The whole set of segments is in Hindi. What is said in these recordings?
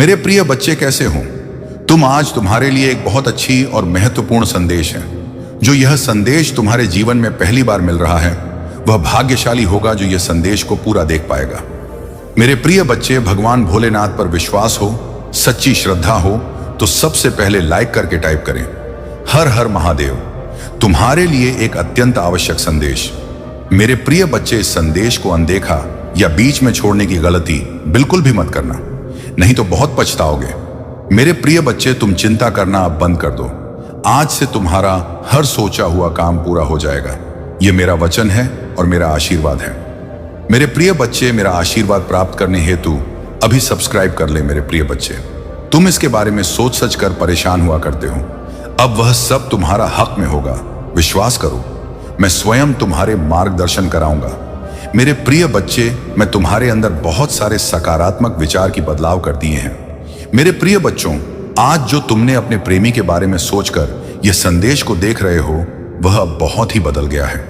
मेरे प्रिय बच्चे, कैसे हो तुम? आज तुम्हारे लिए एक बहुत अच्छी और महत्वपूर्ण संदेश है। जो यह संदेश तुम्हारे जीवन में पहली बार मिल रहा है, वह भाग्यशाली होगा जो यह संदेश को पूरा देख पाएगा। मेरे प्रिय बच्चे, भगवान भोलेनाथ पर विश्वास हो, सच्ची श्रद्धा हो तो सबसे पहले लाइक करके टाइप करें, हर हर महादेव। तुम्हारे लिए एक अत्यंत आवश्यक संदेश। मेरे प्रिय बच्चे, इस संदेश को अनदेखा या बीच में छोड़ने की गलती बिल्कुल भी मत करना, नहीं तो बहुत पछताओगे। मेरे प्रिय बच्चे, तुम चिंता करना अब बंद कर दो। आज से तुम्हारा हर सोचा हुआ काम पूरा हो जाएगा। यह मेरा वचन है और मेरा आशीर्वाद है। मेरे प्रिय बच्चे, मेरा आशीर्वाद प्राप्त करने हेतु अभी सब्सक्राइब कर ले। मेरे प्रिय बच्चे, तुम इसके बारे में सोच सच कर परेशान हुआ करते हो, अब वह सब तुम्हारा हक में होगा। विश्वास करो, मैं स्वयं तुम्हारे मार्गदर्शन कराऊंगा। मेरे प्रिय बच्चे, मैं तुम्हारे अंदर बहुत सारे सकारात्मक विचार की बदलाव कर दिए हैं। मेरे प्रिय बच्चों, आज जो तुमने अपने प्रेमी के बारे में सोचकर यह संदेश को देख रहे हो, वह अब बहुत ही बदल गया है।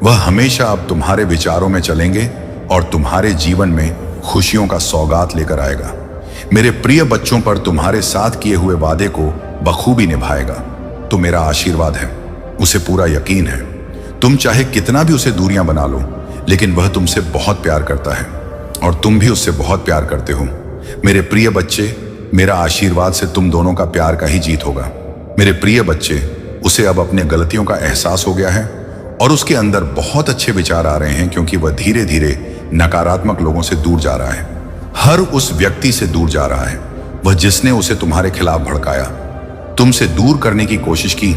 वह हमेशा अब तुम्हारे विचारों में चलेंगे और तुम्हारे जीवन में खुशियों का सौगात लेकर आएगा। मेरे प्रिय बच्चों पर तुम्हारे साथ किए हुए वादे को बखूबी निभाएगा। तो मेरा आशीर्वाद है, उसे पूरा यकीन है। तुम चाहे कितना भी उसे दूरियां बना लो, लेकिन वह तुमसे बहुत प्यार करता है और तुम भी उससे बहुत प्यार करते हो। मेरे प्रिय बच्चे, मेरा आशीर्वाद से तुम दोनों का प्यार का ही जीत होगा। मेरे प्रिय बच्चे, उसे अब अपने गलतियों का एहसास हो गया है और उसके अंदर बहुत अच्छे विचार आ रहे हैं, क्योंकि वह धीरे धीरे नकारात्मक लोगों से दूर जा रहा है। हर उस व्यक्ति से दूर जा रहा है, वह जिसने उसे तुम्हारे खिलाफ भड़काया, तुमसे दूर करने की कोशिश की।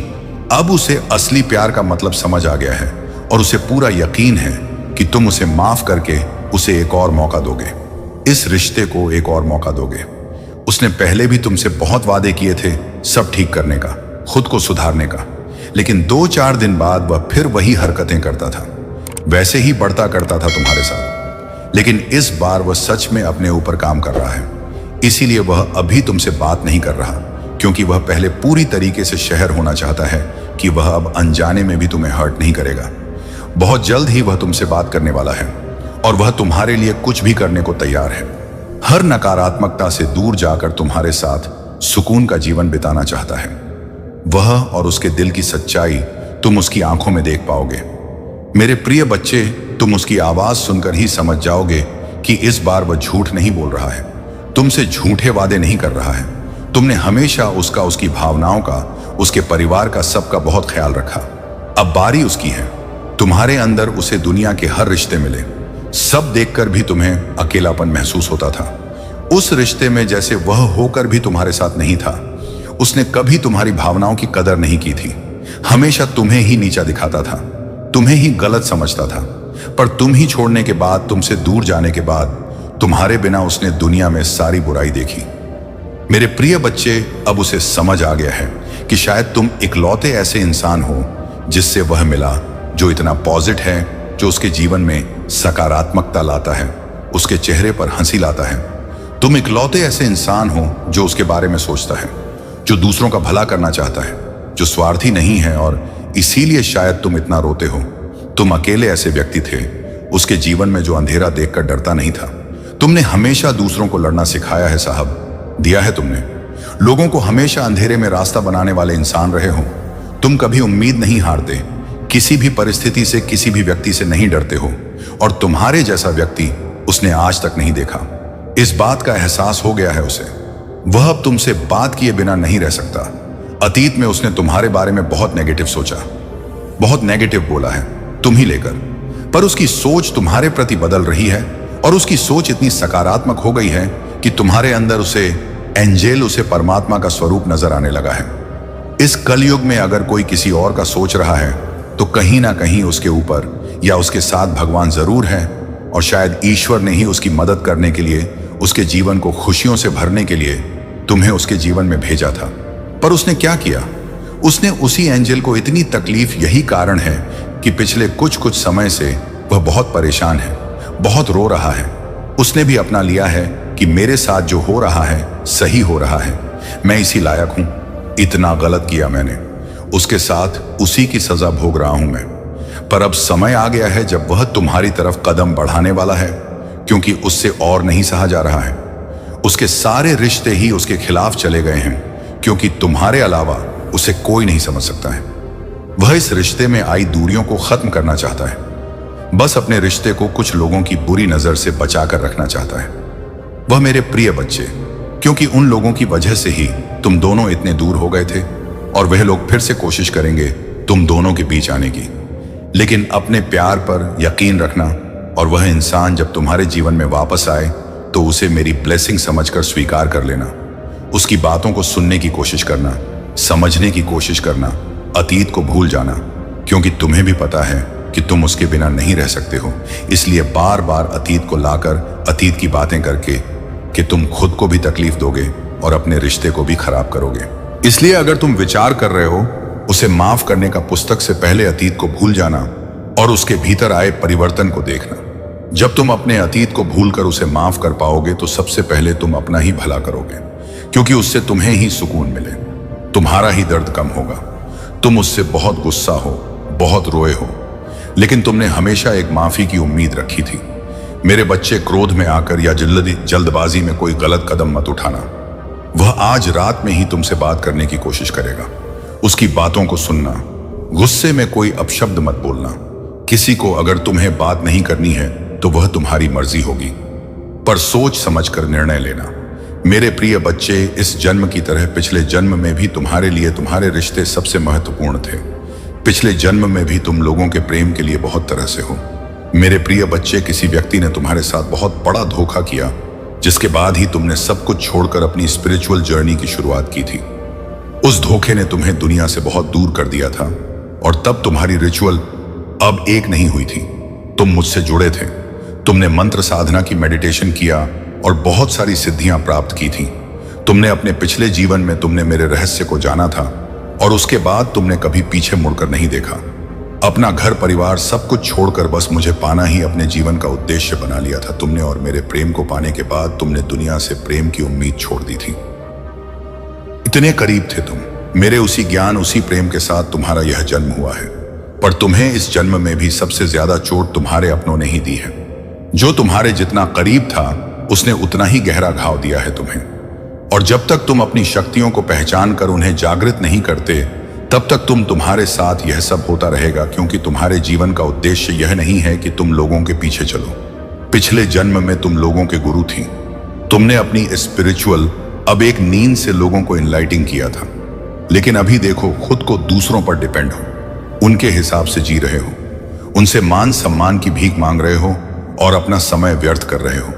अब उसे असली प्यार का मतलब समझ आ गया है और उसे पूरा यकीन है कि तुम उसे माफ करके उसे एक और मौका दोगे, इस रिश्ते को एक और मौका दोगे। उसने पहले भी तुमसे बहुत वादे किए थे सब ठीक करने का, खुद को सुधारने का, लेकिन 2-4 दिन बाद वह फिर वही हरकतें करता था, वैसे ही बढ़ता करता था तुम्हारे साथ। लेकिन इस बार वह सच में अपने ऊपर काम कर रहा है, इसीलिए वह अभी तुमसे बात नहीं कर रहा, क्योंकि वह पहले पूरी तरीके से शहर होना चाहता है कि वह अब अनजाने में भी तुम्हें हर्ट नहीं करेगा। बहुत जल्द ही वह तुमसे बात करने वाला है और वह तुम्हारे लिए कुछ भी करने को तैयार है। हर नकारात्मकता से दूर जाकर तुम्हारे साथ सुकून का जीवन बिताना चाहता है। वह और उसके दिल की सच्चाई तुम उसकी आंखों में देख पाओगे। मेरे प्रिय बच्चे, तुम उसकी आवाज सुनकर ही समझ जाओगे कि इस बार वह झूठ नहीं बोल रहा है, तुमसे झूठे वादे नहीं कर रहा है। तुमने हमेशा उसका, उसकी भावनाओं का, उसके परिवार का, सबका बहुत ख्याल रखा। अब बारी उसकी है। तुम्हारे अंदर उसे दुनिया के हर रिश्ते मिले, सब देखकर भी तुम्हें अकेलापन महसूस होता था। उस रिश्ते में जैसे वह होकर भी तुम्हारे साथ नहीं था। उसने कभी तुम्हारी भावनाओं की कदर नहीं की थी, हमेशा तुम्हें ही नीचा दिखाता था, तुम्हें ही गलत समझता था। पर तुम ही छोड़ने के बाद, तुमसे दूर जाने के बाद, तुम्हारे बिना उसने दुनिया में सारी बुराई देखी। मेरे प्रिय बच्चे, अब उसे समझ आ गया है कि शायद तुम इकलौते ऐसे इंसान हो जिससे वह मिला, जो इतना पॉजिटिव है, जो उसके जीवन में सकारात्मकता लाता है, उसके चेहरे पर हंसी लाता है। तुम इकलौते ऐसे इंसान हो जो उसके बारे में सोचता है, जो दूसरों का भला करना चाहता है, जो स्वार्थी नहीं है, और इसीलिए शायद तुम इतना रोते हो। तुम अकेले ऐसे व्यक्ति थे उसके जीवन में जो अंधेरा देखकर डरता नहीं था। तुमने हमेशा दूसरों को लड़ना सिखाया है साहब, दिया है तुमने। लोगों को हमेशा अंधेरे में रास्ता बनाने वाले इंसान रहे हो। तुम कभी उम्मीद नहीं हारते, किसी भी परिस्थिति से, किसी भी व्यक्ति से नहीं डरते हो, और तुम्हारे जैसा व्यक्ति उसने आज तक नहीं देखा। इस बात का एहसास हो गया है उसे। वह अब तुमसे बात किए बिना नहीं रह सकता। अतीत में उसने तुम्हारे बारे में बहुत नेगेटिव सोचा, बहुत नेगेटिव बोला है तुम ही लेकर, पर उसकी सोच तुम्हारे प्रति बदल रही है और उसकी सोच इतनी सकारात्मक हो गई है कि तुम्हारे अंदर उसे एंजेल, उसे परमात्मा का स्वरूप नजर आने लगा है। इस कलयुग में अगर कोई किसी और का सोच रहा है तो कहीं ना कहीं उसके ऊपर या उसके साथ भगवान जरूर है, और शायद ईश्वर ने ही उसकी मदद करने के लिए, उसके जीवन को खुशियों से भरने के लिए तुम्हें उसके जीवन में भेजा था। पर उसने क्या किया? उसने उसी एंजल को इतनी तकलीफ, यही कारण है कि पिछले कुछ समय से वह बहुत परेशान है, बहुत रो रहा है। उसने भी अपना लिया है कि मेरे साथ जो हो रहा है सही हो रहा है, मैं इसी लायक हूं, इतना गलत किया मैंने, उसके साथ उसी की सजा भोग रहा हूं मैं। पर अब समय आ गया है जब वह तुम्हारी तरफ कदम बढ़ाने वाला है, क्योंकि उससे और नहीं सहा जा रहा है। उसके सारे रिश्ते ही उसके खिलाफ चले गए हैं, क्योंकि तुम्हारे अलावा उसे कोई नहीं समझ सकता है। वह इस रिश्ते में आई दूरियों को खत्म करना चाहता है, बस अपने रिश्ते को कुछ लोगों की बुरी नजर से बचाकर रखना चाहता है। वह मेरे प्रिय बच्चे, क्योंकि उन लोगों की वजह से ही तुम दोनों इतने दूर हो गए थे, और वह लोग फिर से कोशिश करेंगे तुम दोनों के बीच आने की। लेकिन अपने प्यार पर यकीन रखना, और वह इंसान जब तुम्हारे जीवन में वापस आए तो उसे मेरी ब्लेसिंग समझकर स्वीकार कर लेना। उसकी बातों को सुनने की कोशिश करना, समझने की कोशिश करना, अतीत को भूल जाना, क्योंकि तुम्हें भी पता है कि तुम उसके बिना नहीं रह सकते हो। इसलिए बार बार अतीत को लाकर अतीत की बातें करके कि तुम खुद को भी तकलीफ दोगे और अपने रिश्ते को भी खराब करोगे। इसलिए अगर तुम विचार कर रहे हो उसे माफ करने का, पुस्तक से पहले अतीत को भूल जाना और उसके भीतर आए परिवर्तन को देखना। जब तुम अपने अतीत को भूलकर उसे माफ कर पाओगे तो सबसे पहले तुम अपना ही भला करोगे, क्योंकि उससे तुम्हें ही सुकून मिले, तुम्हारा ही दर्द कम होगा। तुम उससे बहुत गुस्सा हो, बहुत रोए हो, लेकिन तुमने हमेशा एक माफी की उम्मीद रखी थी। मेरे बच्चे, क्रोध में आकर या जल्दबाजी में कोई गलत कदम मत उठाना। वह आज रात में ही तुमसे बात करने की कोशिश करेगा। उसकी बातों को सुनना, गुस्से में कोई अपशब्द मत बोलना। किसी को अगर तुम्हें बात नहीं करनी है तो वह तुम्हारी मर्जी होगी, पर सोच समझकर निर्णय लेना। मेरे प्रिय बच्चे, इस जन्म की तरह पिछले जन्म में भी तुम्हारे लिए तुम्हारे रिश्ते सबसे महत्वपूर्ण थे। पिछले जन्म में भी तुम लोगों के प्रेम के लिए बहुत तरह से हो। मेरे प्रिय बच्चे, किसी व्यक्ति ने तुम्हारे साथ बहुत बड़ा धोखा किया, जिसके बाद ही तुमने सब कुछ छोड़कर अपनी स्पिरिचुअल जर्नी की शुरुआत की थी। उस धोखे ने तुम्हें दुनिया से बहुत दूर कर दिया था, और तब तुम्हारी रिचुअल अब एक नहीं हुई थी। तुम मुझसे जुड़े थे, तुमने मंत्र साधना की, मेडिटेशन किया और बहुत सारी सिद्धियां प्राप्त की थी। तुमने अपने पिछले जीवन में तुमने मेरे रहस्य को जाना था, और उसके बाद तुमने कभी पीछे मुड़कर नहीं देखा। अपना घर परिवार सब कुछ छोड़कर बस मुझे पाना ही अपने जीवन का उद्देश्य बना लिया था तुमने, और मेरे प्रेम को पाने के बाद तुमने दुनिया से प्रेम की उम्मीद छोड़ दी थी। इतने करीब थे तुम मेरे, उसी ज्ञान, उसी प्रेम के साथ तुम्हारा यह जन्म हुआ है। पर तुम्हें इस जन्म में भी सबसे ज्यादा चोट तुम्हारे अपनों ने ही दी है। जो तुम्हारे जितना करीब था उसने उतना ही गहरा घाव दिया है तुम्हें। और जब तक तुम अपनी शक्तियों को पहचान कर उन्हें जागृत नहीं करते, तब तक तुम्हारे साथ यह सब होता रहेगा, क्योंकि तुम्हारे जीवन का उद्देश्य यह नहीं है कि तुम लोगों के पीछे चलो। पिछले जन्म में तुम लोगों के गुरु थी। तुमने अपनी स्पिरिचुअल अब एक नींद से लोगों को इनलाइटिंग किया था, लेकिन अभी देखो खुद को दूसरों पर डिपेंड हो, उनके हिसाब से जी रहे हो, उनसे मान सम्मान की भीख मांग रहे हो और अपना समय व्यर्थ कर रहे हो।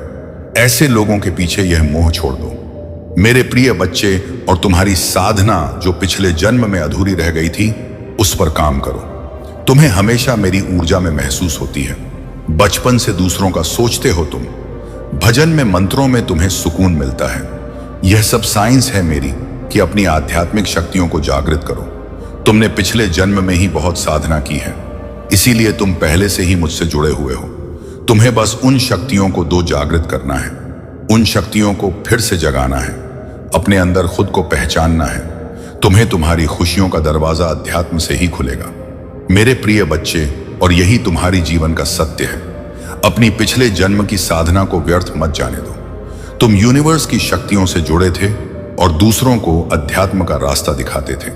ऐसे लोगों के पीछे यह मोह छोड़ दो मेरे प्रिय बच्चे, और तुम्हारी साधना जो पिछले जन्म में अधूरी रह गई थी उस पर काम करो। तुम्हें हमेशा मेरी ऊर्जा में महसूस होती है। बचपन से दूसरों का सोचते हो तुम। भजन में, मंत्रों में तुम्हें सुकून मिलता है। यह सब साइंस है मेरी कि अपनी आध्यात्मिक शक्तियों को जागृत करो। तुमने पिछले जन्म में ही बहुत साधना की है, इसीलिए तुम पहले से ही मुझसे जुड़े हुए हो। तुम्हें बस उन शक्तियों को जागृत करना है, उन शक्तियों को फिर से जगाना है, अपने अंदर खुद को पहचानना है। तुम्हें तुम्हारी खुशियों का दरवाजा अध्यात्म से ही खुलेगा मेरे प्रिय बच्चे, और यही तुम्हारी जीवन का सत्य है। अपनी पिछले जन्म की साधना को व्यर्थ मत जाने दो। तुम यूनिवर्स की शक्तियों से जुड़े थे और दूसरों को अध्यात्म का रास्ता दिखाते थे।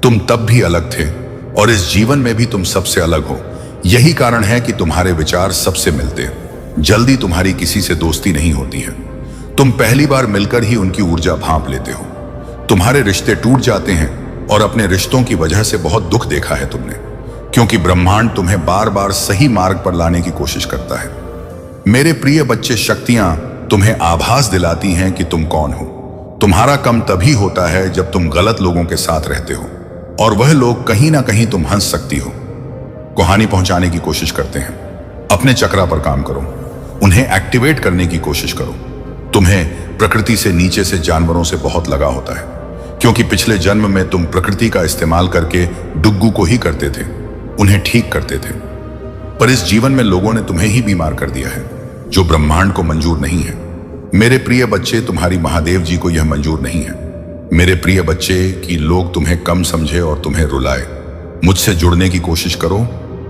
तुम तब भी अलग थे, और इस जीवन में भी तुम सबसे अलग हो। यही कारण है कि तुम्हारे विचार सबसे मिलते हैं। जल्दी तुम्हारी किसी से दोस्ती नहीं होती है। तुम पहली बार मिलकर ही उनकी ऊर्जा भांप लेते हो। तुम्हारे रिश्ते टूट जाते हैं, और अपने रिश्तों की वजह से बहुत दुख देखा है तुमने, क्योंकि ब्रह्मांड तुम्हें बार बार सही मार्ग पर लाने की कोशिश करता है। मेरे प्रिय बच्चे, शक्तियां तुम्हें आभास दिलाती हैं कि तुम कौन हो। तुम्हारा कम तभी होता है जब तुम गलत लोगों के साथ रहते हो, और वह लोग कहीं ना कहीं तुम हंस सकती हो को हानि पहुंचाने की कोशिश करते हैं। अपने चक्रा पर काम करो, उन्हें एक्टिवेट करने की कोशिश करो। तुम्हें प्रकृति से, नीचे से, जानवरों से बहुत लगा होता है, क्योंकि पिछले जन्म में तुम प्रकृति का इस्तेमाल करके डुग्गू को ही करते थे, उन्हें ठीक करते थे। पर इस जीवन में लोगों ने तुम्हें ही बीमार कर दिया है, जो ब्रह्मांड को मंजूर नहीं है। मेरे प्रिय बच्चे, तुम्हारी महादेव जी को यह मंजूर नहीं है मेरे प्रिय बच्चे कि लोग तुम्हें कम समझे और तुम्हें रुलाए। मुझसे जुड़ने की कोशिश करो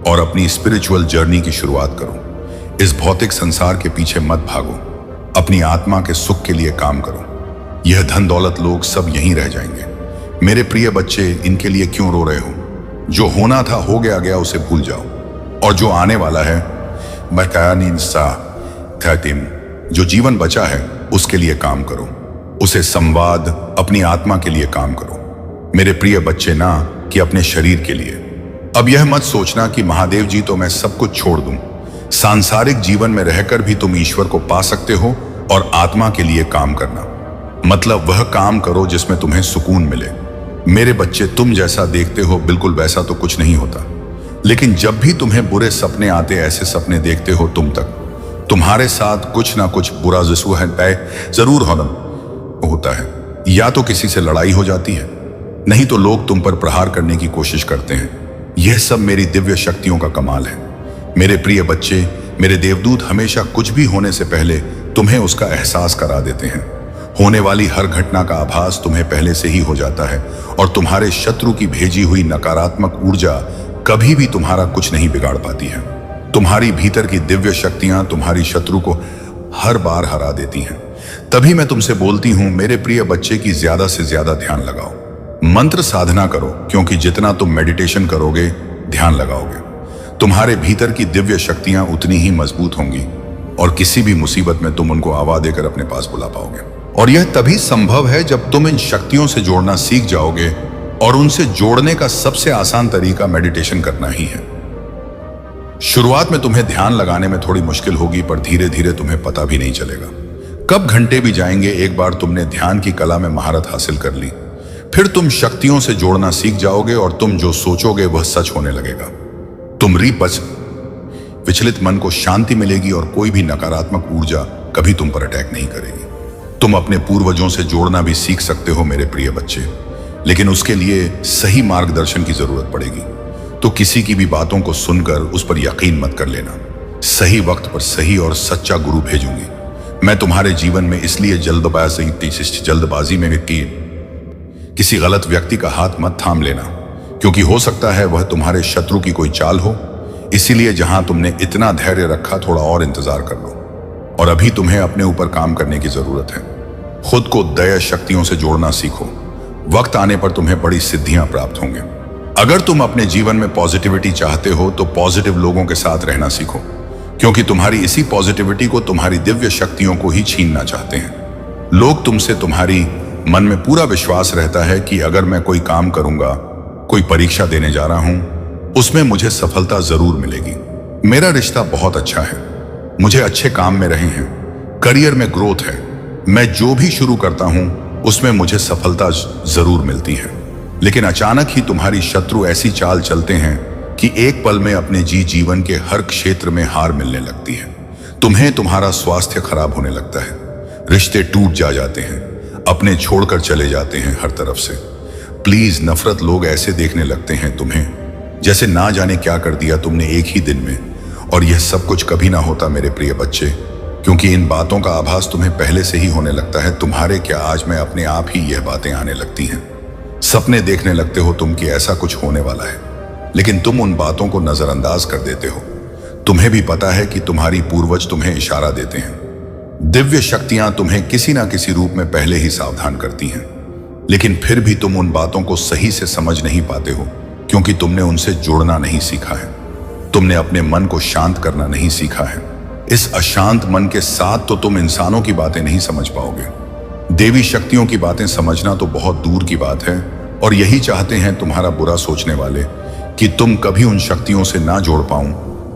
और अपनी स्पिरिचुअल जर्नी की शुरुआत करो। इस भौतिक संसार के पीछे मत भागो। अपनी आत्मा के सुख के लिए काम करो। यह धन दौलत लोग सब यहीं रह जाएंगे। मेरे प्रिय बच्चे, इनके लिए क्यों रो रहे हो? जो होना था हो गया गया, उसे भूल जाओ। और जो आने वाला है, जो जीवन बचा है उसके लिए काम करो। उसे संवाद, अपनी आत्मा के लिए काम करो। मेरे प्रिय बच्चे, ना कि अपने शरीर के लिए। अब यह मत सोचना कि महादेव जी तो मैं सब कुछ छोड़ दूं। सांसारिक जीवन में रहकर भी तुम ईश्वर को पा सकते हो और आत्मा के लिए काम करना मतलब वह काम करो जिसमें तुम्हें सुकून मिले। मेरे बच्चे, तुम जैसा देखते हो बिल्कुल वैसा तो कुछ नहीं होता, लेकिन जब भी तुम्हें बुरे सपने आते, ऐसे सपने देखते हो तुम तक, तुम्हारे साथ कुछ ना कुछ बुरा जरूर होता है। या तो किसी से लड़ाई हो जाती है, नहीं तो लोग तुम पर प्रहार करने की कोशिश करते हैं। यह सब मेरी दिव्य शक्तियों का कमाल है। मेरे प्रिय बच्चे, मेरे देवदूत हमेशा कुछ भी होने से पहले तुम्हें उसका एहसास करा देते हैं। होने वाली हर घटना का आभास तुम्हें पहले से ही हो जाता है और तुम्हारे शत्रु की भेजी हुई नकारात्मक ऊर्जा कभी भी तुम्हारा कुछ नहीं बिगाड़ पाती है। तुम्हारी भीतर की दिव्य शक्तियां तुम्हारी शत्रु को हर बार हरा देती हैं। तभी मैं तुमसे बोलती हूं, मेरे प्रिय बच्चे, की ज्यादा से ज्यादा ध्यान लगाओ, मंत्र साधना करो, क्योंकि जितना तुम मेडिटेशन करोगे, ध्यान लगाओगे, तुम्हारे भीतर की दिव्य शक्तियां उतनी ही मजबूत होंगी और किसी भी मुसीबत में तुम उनको आवाज देकर अपने पास बुला पाओगे। और यह तभी संभव है जब तुम इन शक्तियों से जोड़ना सीख जाओगे, और उनसे जोड़ने का सबसे आसान तरीका मेडिटेशन करना ही है। शुरुआत में तुम्हें ध्यान लगाने में थोड़ी मुश्किल होगी, पर धीरे धीरे तुम्हें पता भी नहीं चलेगा कब घंटे भी जाएंगे। एक बार तुमने ध्यान की कला में महारत हासिल कर ली, फिर तुम शक्तियों से जोड़ना सीख जाओगे और तुम जो सोचोगे वह सच होने लगेगा। तुम विचलित मन को शांति मिलेगी और कोई भी नकारात्मक ऊर्जा कभी तुम पर अटैक नहीं करेगी। तुम अपने पूर्वजों से जोड़ना भी सीख सकते हो मेरे प्रिय बच्चे, लेकिन उसके लिए सही मार्गदर्शन की जरूरत पड़ेगी। तो किसी की भी बातों को सुनकर उस पर यकीन मत कर लेना। सही वक्त पर सही और सच्चा गुरु भेजूंगी। मैं तुम्हारे जीवन में इसलिए जल्दबाजी में किसी गलत व्यक्ति का हाथ मत थाम लेना, क्योंकि हो सकता है वह तुम्हारे शत्रु की कोई चाल हो। इसीलिए जहां तुमने इतना धैर्य रखा, थोड़ा और इंतजार कर लो। और अभी तुम्हें अपने ऊपर काम करने की जरूरत है। खुद को दया शक्तियों से जोड़ना सीखो। वक्त आने पर तुम्हें बड़ी सिद्धियां प्राप्त होंगे। अगर तुम अपने जीवन में पॉजिटिविटी चाहते हो तो पॉजिटिव लोगों के साथ रहना सीखो, क्योंकि तुम्हारी इसी पॉजिटिविटी को तुम्हारी दिव्य शक्तियों को ही छीनना चाहते हैं। लोग तुमसे, तुम्हारी मन में पूरा विश्वास रहता है कि अगर मैं कोई काम करूंगा, कोई परीक्षा देने जा रहा हूं, उसमें मुझे सफलता जरूर मिलेगी। मेरा रिश्ता बहुत अच्छा है, मुझे अच्छे काम में रहे हैं, करियर में ग्रोथ है, मैं जो भी शुरू करता हूं उसमें मुझे सफलता जरूर मिलती है। लेकिन अचानक ही तुम्हारी शत्रु ऐसी चाल चलते हैं कि एक पल में अपने जीवन के हर क्षेत्र में हार मिलने लगती है। तुम्हें तुम्हारा स्वास्थ्य खराब होने लगता है, रिश्ते टूट जाते हैं, अपने छोड़कर चले जाते हैं हर तरफ से। प्लीज, नफरत लोग ऐसे देखने लगते हैं तुम्हें जैसे ना जाने क्या कर दिया तुमने एक ही दिन में। और यह सब कुछ कभी ना होता मेरे प्रिय बच्चे, क्योंकि इन बातों का आभास तुम्हें पहले से ही होने लगता है। तुम्हारे क्या, आज में अपने आप ही यह बातें आने लगती हैं। सपने देखने लगते हो तुम कि ऐसा कुछ होने वाला है, लेकिन तुम उन बातों को नजरअंदाज कर देते हो। तुम्हें भी पता है कि तुम्हारी पूर्वज तुम्हें इशारा देते हैं। दिव्य शक्तियां तुम्हें किसी ना किसी रूप में पहले ही सावधान करती हैं, लेकिन फिर भी तुम उन बातों को सही से समझ नहीं पाते हो, क्योंकि तुमने उनसे जुड़ना नहीं सीखा है। तुमने अपने मन को शांत करना नहीं सीखा है। इस अशांत मन के साथ तो तुम इंसानों की बातें नहीं समझ पाओगे। देवी शक्तियों की बातें समझना तो बहुत दूर की बात है। और यही चाहते हैं तुम्हारा बुरा सोचने वाले, कि तुम कभी उन शक्तियों से ना जोड़ पाऊं।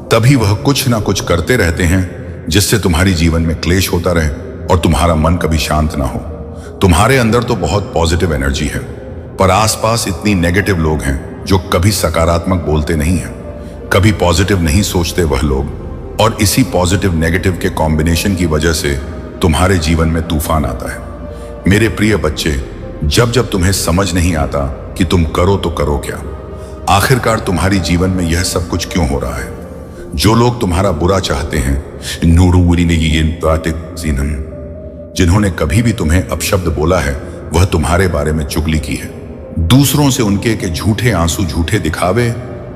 तभी वह कुछ ना कुछ करते रहते हैं जिससे तुम्हारी जीवन में क्लेश होता रहे और तुम्हारा मन कभी शांत ना हो। तुम्हारे अंदर तो बहुत पॉजिटिव एनर्जी है, पर आसपास इतनी नेगेटिव लोग हैं जो कभी सकारात्मक बोलते नहीं हैं, कभी पॉजिटिव नहीं सोचते वह लोग। और इसी पॉजिटिव नेगेटिव के कॉम्बिनेशन की वजह से तुम्हारे जीवन में तूफान आता है। मेरे प्रिय बच्चे, जब जब तुम्हें समझ नहीं आता कि तुम करो तो करो क्या, आखिरकार तुम्हारी जीवन में यह सब कुछ क्यों हो रहा है। जो लोग तुम्हारा बुरा चाहते हैं, जिन्होंने कभी भी तुम्हें अपशब्द बोला है, वह तुम्हारे बारे में चुगली की है। दूसरों से उनके के झूठे आंसू, झूठे दिखावे,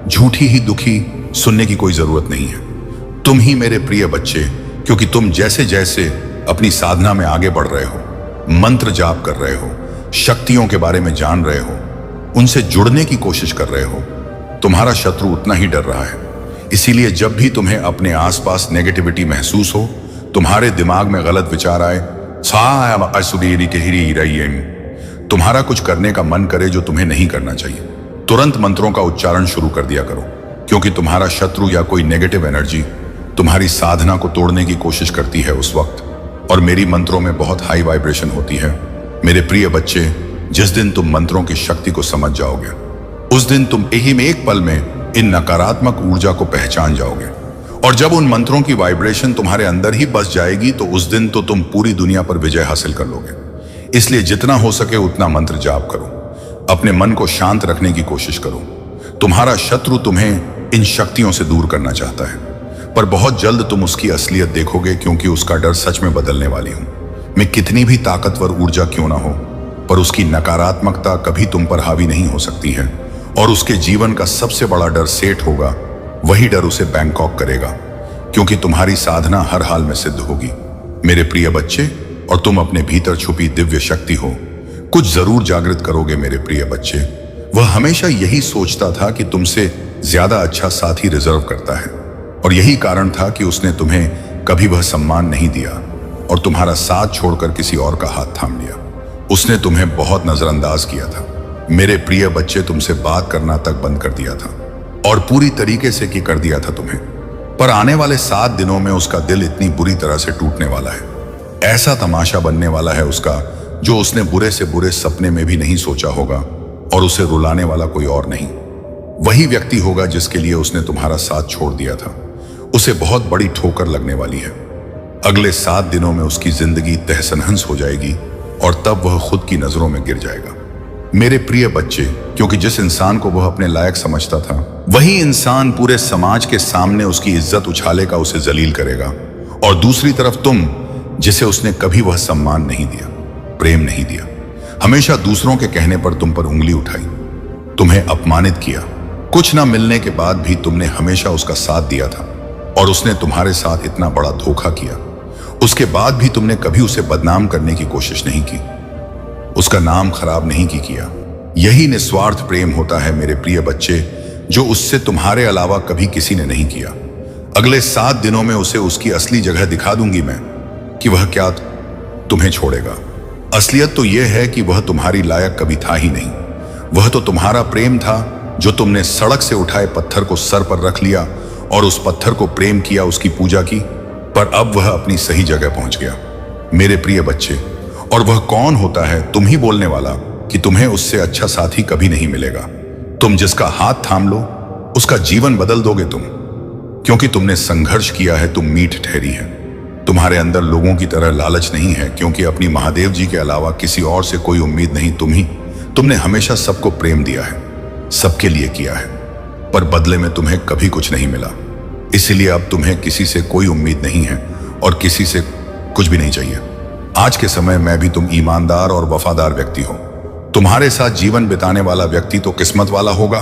झूठी ही दुखी सुनने की कोई जरूरत नहीं है। तुम ही मेरे प्रिय बच्चे, क्योंकि तुम जैसे जैसे अपनी साधना में आगे बढ़ रहे हो, मंत्र जाप कर रहे हो, शक्तियों के बारे में जान रहे हो, उनसे जुड़ने की कोशिश कर रहे हो, तुम्हारा शत्रु उतना ही डर रहा है। इसीलिए जब भी तुम्हें अपने आसपास नेगेटिविटी महसूस हो, तुम्हारे दिमाग में गलत विचार आए, तुम्हारा कुछ करने का मन करे जो तुम्हें नहीं करना चाहिए, तुरंत मंत्रों का उच्चारण शुरू कर दिया करो, क्योंकि तुम्हारा शत्रु या कोई नेगेटिव एनर्जी तुम्हारी साधना को तोड़ने की कोशिश करती है उस वक्त। और मेरी मंत्रों में बहुत हाई वाइब्रेशन होती है। मेरे प्रिय बच्चे, जिस दिन तुम मंत्रों की शक्ति को समझ जाओगे, उस दिन तुम एक पल में इन नकारात्मक ऊर्जा को पहचान जाओगे। और जब उन मंत्रों की वाइब्रेशन तुम्हारे अंदर ही बस जाएगी तो उस दिन तो तुम पूरी दुनिया पर विजय हासिल कर लोगे। इसलिए जितना हो सके उतना मंत्र जाप करो, अपने मन को शांत रखने की कोशिश करो। तुम्हारा शत्रु तुम्हें इन शक्तियों से दूर करना चाहता है, पर बहुत जल्द तुम उसकी असलियत देखोगे, क्योंकि उसका डर सच में बदलने वाली हूं मैं। कितनी भी ताकतवर ऊर्जा क्यों ना हो, पर उसकी नकारात्मकता कभी तुम पर हावी नहीं हो सकती है। और उसके जीवन का सबसे बड़ा डर सेठ होगा, वही डर उसे बैंकॉक करेगा, क्योंकि तुम्हारी साधना हर हाल में सिद्ध होगी मेरे प्रिय बच्चे। और तुम अपने भीतर छुपी दिव्य शक्ति हो, कुछ जरूर जागृत करोगे मेरे प्रिय बच्चे। वह हमेशा यही सोचता था कि तुमसे ज्यादा अच्छा साथी रिजर्व करता है, और यही कारण था कि उसने तुम्हें कभी वह सम्मान नहीं दिया और तुम्हारा साथ छोड़कर किसी और का हाथ थाम लिया। उसने तुम्हें बहुत नजरअंदाज किया था मेरे प्रिय बच्चे, तुमसे बात करना तक बंद कर दिया था और पूरी तरीके से की कर दिया था तुम्हें। पर आने वाले 7 दिनों में उसका दिल इतनी बुरी तरह से टूटने वाला है, ऐसा तमाशा बनने वाला है उसका, जो उसने बुरे से बुरे सपने में भी नहीं सोचा होगा। और उसे रुलाने वाला कोई और नहीं, वही व्यक्ति होगा जिसके लिए उसने तुम्हारा साथ छोड़ दिया था। उसे बहुत बड़ी ठोकर लगने वाली है। अगले 7 दिनों में उसकी जिंदगी तहस-नहस हो जाएगी और तब वह खुद की नजरों में गिर जाएगा मेरे प्रिय बच्चे। क्योंकि जिस इंसान को वह अपने लायक समझता था, वही इंसान पूरे समाज के सामने उसकी इज्जत उछालेगा, उसे जलील करेगा। और दूसरी तरफ तुम, जिसे उसने कभी वह सम्मान नहीं दिया, प्रेम नहीं दिया, हमेशा दूसरों के कहने पर तुम पर उंगली उठाई, तुम्हें अपमानित किया, कुछ ना मिलने के बाद भी तुमने हमेशा उसका साथ दिया था और उसने तुम्हारे साथ इतना बड़ा धोखा किया, उसके बाद भी तुमने कभी उसे बदनाम करने की कोशिश नहीं की, उसका नाम खराब नहीं किया। यही निस्वार्थ प्रेम होता है मेरे प्रिय बच्चे, जो उससे तुम्हारे अलावा कभी किसी ने नहीं किया। अगले 7 दिनों में उसे उसकी असली जगह दिखा दूंगी मैं, कि वह क्या तुम्हें छोड़ेगा। असलियत तो यह है कि वह तुम्हारी लायक कभी था ही नहीं। वह तो तुम्हारा प्रेम था, जो तुमने सड़क से उठाए पत्थर को सर पर रख लिया और उस पत्थर को प्रेम किया, उसकी पूजा की। पर अब वह अपनी सही जगह पहुंच गया मेरे प्रिय बच्चे। और वह कौन होता है? तुम ही बोलने वाला कि तुम्हें उससे अच्छा साथी कभी नहीं मिलेगा। तुम जिसका हाथ थाम लो, उसका जीवन बदल दोगे तुम, क्योंकि तुमने संघर्ष किया है, तुम मीठ ठहरी है। तुम्हारे अंदर लोगों की तरह लालच नहीं है, क्योंकि अपनी महादेव जी के अलावा किसी और से कोई उम्मीद नहीं। तुमने हमेशा सबको प्रेम दिया है, सबके लिए किया है, पर बदले में तुम्हें कभी कुछ नहीं मिला। इसीलिए अब तुम्हें किसी से कोई उम्मीद नहीं है और किसी से कुछ भी नहीं चाहिए। आज के समय में भी तुम ईमानदार और वफादार व्यक्ति हो। तुम्हारे साथ जीवन बिताने वाला व्यक्ति तो किस्मत वाला होगा।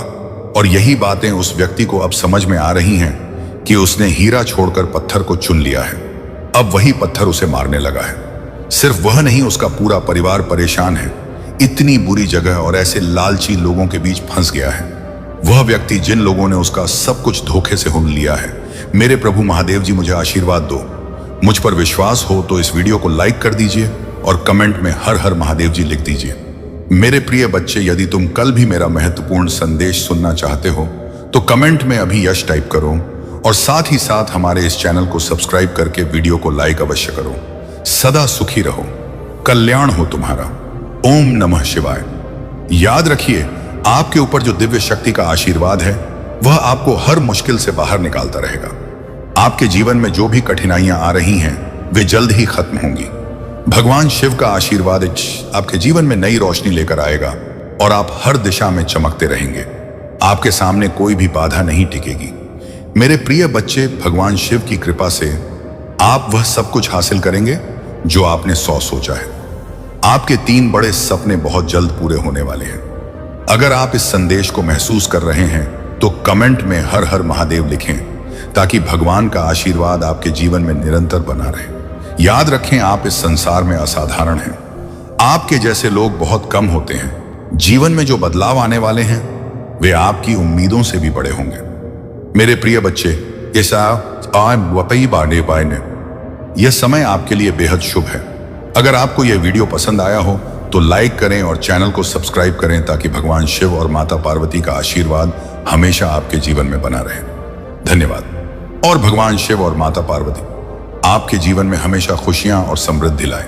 और यही बातें उस व्यक्ति को अब समझ में आ रही हैं कि उसने हीरा छोड़कर पत्थर को चुन लिया है। अब वही पत्थर उसे मारने लगा है। सिर्फ वह नहीं, उसका पूरा परिवार परेशान है। इतनी बुरी जगह और ऐसे लालची लोगों के बीच फंस गया है वह व्यक्ति, जिन लोगों ने उसका सब कुछ धोखे से हुन लिया है। मेरे प्रभु महादेव जी, मुझे आशीर्वाद दो। मुझ पर विश्वास हो तो इस वीडियो को लाइक कर दीजिए और कमेंट में हर हर महादेव जी लिख दीजिए। मेरे प्रिय बच्चे, यदि तुम कल भी मेरा महत्वपूर्ण संदेश सुनना चाहते हो तो कमेंट में अभी यश टाइप करो और साथ ही साथ हमारे इस चैनल को सब्सक्राइब करके वीडियो को लाइक अवश्य करो। सदा सुखी रहो, कल्याण हो तुम्हारा। ओम नमः शिवाय। याद रखिए, आपके ऊपर जो दिव्य शक्ति का आशीर्वाद है वह आपको हर मुश्किल से बाहर निकालता रहेगा। आपके जीवन में जो भी कठिनाइयां आ रही हैं वे जल्द ही खत्म होंगी। भगवान शिव का आशीर्वाद आपके जीवन में नई रोशनी लेकर आएगा और आप हर दिशा में चमकते रहेंगे। आपके सामने कोई भी बाधा नहीं टिकेगी। मेरे प्रिय बच्चे, भगवान शिव की कृपा से आप वह सब कुछ हासिल करेंगे जो आपने 100 सोचा है। आपके 3 बड़े सपने बहुत जल्द पूरे होने वाले हैं। अगर आप इस संदेश को महसूस कर रहे हैं तो कमेंट में हर हर महादेव लिखें, ताकि भगवान का आशीर्वाद आपके जीवन में निरंतर बना रहे। याद रखें, आप इस संसार में असाधारण हैं। आपके जैसे लोग बहुत कम होते हैं। जीवन में जो बदलाव आने वाले हैं वे आपकी उम्मीदों से भी बड़े होंगे। मेरे प्रिय बच्चे, यह समय आपके लिए बेहद शुभ है। अगर आपको यह वीडियो पसंद आया हो तो लाइक करें और चैनल को सब्सक्राइब करें ताकि भगवान शिव और माता पार्वती का आशीर्वाद हमेशा आपके जीवन में बना रहे। धन्यवाद। और भगवान शिव और माता पार्वती आपके जीवन में हमेशा खुशियां और समृद्धि लाए।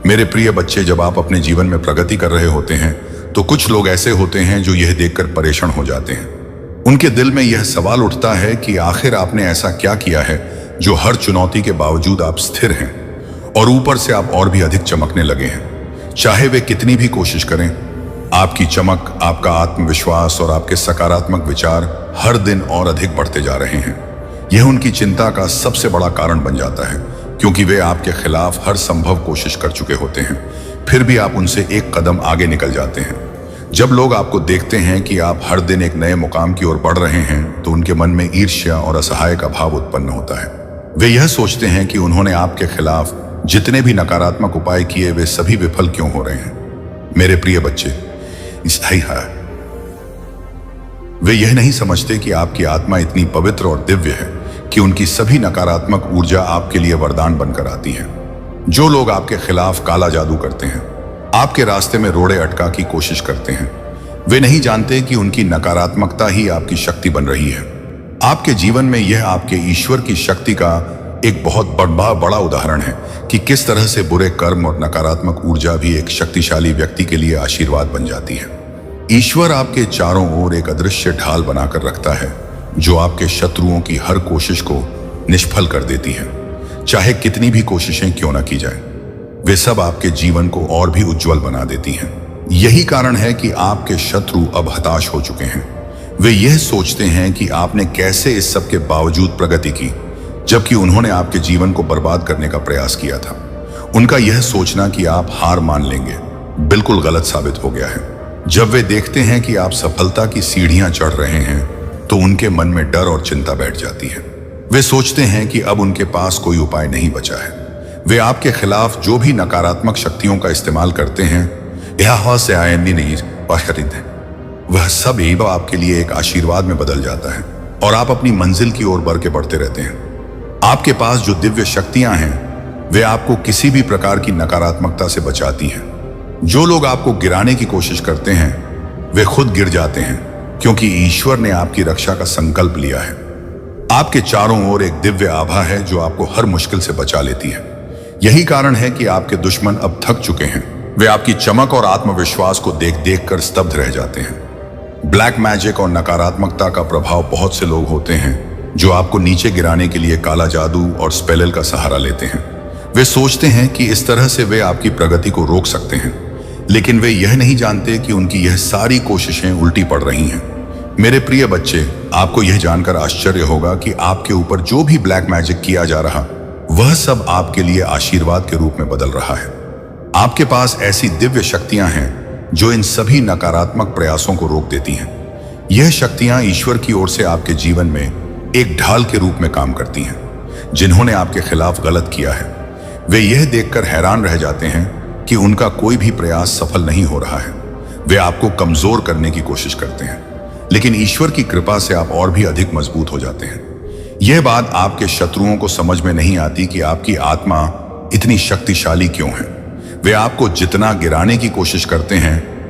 मेरे प्रिय बच्चे, जब आप अपने जीवन में प्रगति कर रहे होते हैं तो कुछ लोग ऐसे होते हैं जो यह देखकर परेशान हो जाते हैं। उनके दिल में यह सवाल उठता है कि आखिर आपने ऐसा क्या किया है जो हर चुनौती के बावजूद आप स्थिर हैं और ऊपर से आप और भी अधिक चमकने लगे हैं। चाहे वे कितनी भी कोशिश करें, आपकी चमक, आपका आत्मविश्वास और आपके सकारात्मक विचार हर दिन और अधिक बढ़ते जा रहे हैं। यह उनकी चिंता का सबसे बड़ा कारण बन जाता है, क्योंकि वे आपके खिलाफ हर संभव कोशिश कर चुके होते हैं, फिर भी आप उनसे एक कदम आगे निकल जाते हैं। जब लोग आपको देखते हैं कि आप हर दिन एक नए मुकाम की ओर बढ़ रहे हैं तो उनके मन में ईर्ष्या और असहाय का भाव उत्पन्न होता है। वे यह सोचते हैं कि उन्होंने आपके खिलाफ जितने भी नकारात्मक उपाय किए वे सभी विफल क्यों हो रहे हैं। मेरे प्रिय बच्चे, वे यह नहीं समझते कि आपकी आत्मा इतनी पवित्र और दिव्य है कि उनकी सभी नकारात्मक ऊर्जा आपके लिए वरदान बनकर आती है। जो लोग आपके खिलाफ काला जादू करते हैं, आपके रास्ते में रोड़े अटका की कोशिश करते हैं, वे नहीं जानते कि उनकी नकारात्मकता ही आपकी शक्ति बन रही है। आपके जीवन में यह आपके ईश्वर की शक्ति का एक बहुत बड़ा उदाहरण है कि किस तरह से बुरे कर्म और नकारात्मक ऊर्जा भी एक शक्तिशाली व्यक्ति के लिए आशीर्वाद बन जाती है। ईश्वर आपके चारों ओर एक अदृश्य ढाल बनाकर रखता है जो आपके शत्रुओं की हर कोशिश को निष्फल कर देती है। चाहे कितनी भी कोशिशें क्यों न की जाए, वे सब आपके जीवन को और भी उज्जवल बना देती हैं। यही कारण है कि आपके शत्रु अब हताश हो चुके हैं। वे यह सोचते हैं कि आपने कैसे इस सब के बावजूद प्रगति की, जबकि उन्होंने आपके जीवन को बर्बाद करने का प्रयास किया था। उनका यह सोचना कि आप हार मान लेंगे बिल्कुल गलत साबित हो गया है। जब वे देखते हैं कि आप सफलता की सीढ़ियां चढ़ रहे हैं तो उनके मन में डर और चिंता बैठ जाती है। वे सोचते हैं कि अब उनके पास कोई उपाय नहीं बचा है। वे आपके खिलाफ जो भी नकारात्मक शक्तियों का इस्तेमाल करते हैं, वह सब आपके लिए एक आशीर्वाद में बदल जाता है और आप अपनी मंजिल की ओर बढ़ते रहते हैं। आपके पास जो दिव्य शक्तियां हैं वे आपको किसी भी प्रकार की नकारात्मकता से बचाती हैं। जो लोग आपको गिराने की कोशिश करते हैं वे खुद गिर जाते हैं, क्योंकि ईश्वर ने आपकी रक्षा का संकल्प लिया है। आपके चारों ओर एक दिव्य आभा है जो आपको हर मुश्किल से बचा लेती है। यही कारण है कि आपके दुश्मन अब थक चुके हैं। वे आपकी चमक और आत्मविश्वास को देख कर स्तब्ध रह जाते हैं। ब्लैक मैजिक और नकारात्मकता का प्रभाव बहुत से लोग होते हैं जो आपको नीचे गिराने के लिए काला जादू और स्पेल का सहारा लेते हैं। वे सोचते हैं कि इस तरह से वे आपकी प्रगति को रोक सकते हैं, लेकिन वे यह नहीं जानते कि उनकी यह सारी कोशिशें उल्टी पड़ रही हैं। मेरे प्रिय बच्चे, आपको यह जानकर आश्चर्य होगा कि आपके ऊपर जो भी ब्लैक मैजिक किया जा रहा वह सब आपके लिए आशीर्वाद के रूप में बदल रहा है। आपके पास ऐसी दिव्य शक्तियां हैं जो इन सभी नकारात्मक प्रयासों को रोक देती हैं। यह शक्तियां ईश्वर की ओर से आपके जीवन में एक ढाल के रूप में काम करती हैं। जिन्होंने आपके खिलाफ गलत किया है वे यह देखकर हैरान रह जाते हैं कि उनका कोई भी प्रयास सफल नहीं हो रहा है। वे आपको कमजोर करने की कोशिश करते हैं, लेकिन ईश्वर की कृपा से आप और भी अधिक मजबूत हो जाते हैं। यह बात आपके शत्रुओं को समझ में नहीं आती कि आपकी आत्मा इतनी शक्तिशाली क्यों है। वे आपको जितना गिराने की कोशिश करते हैं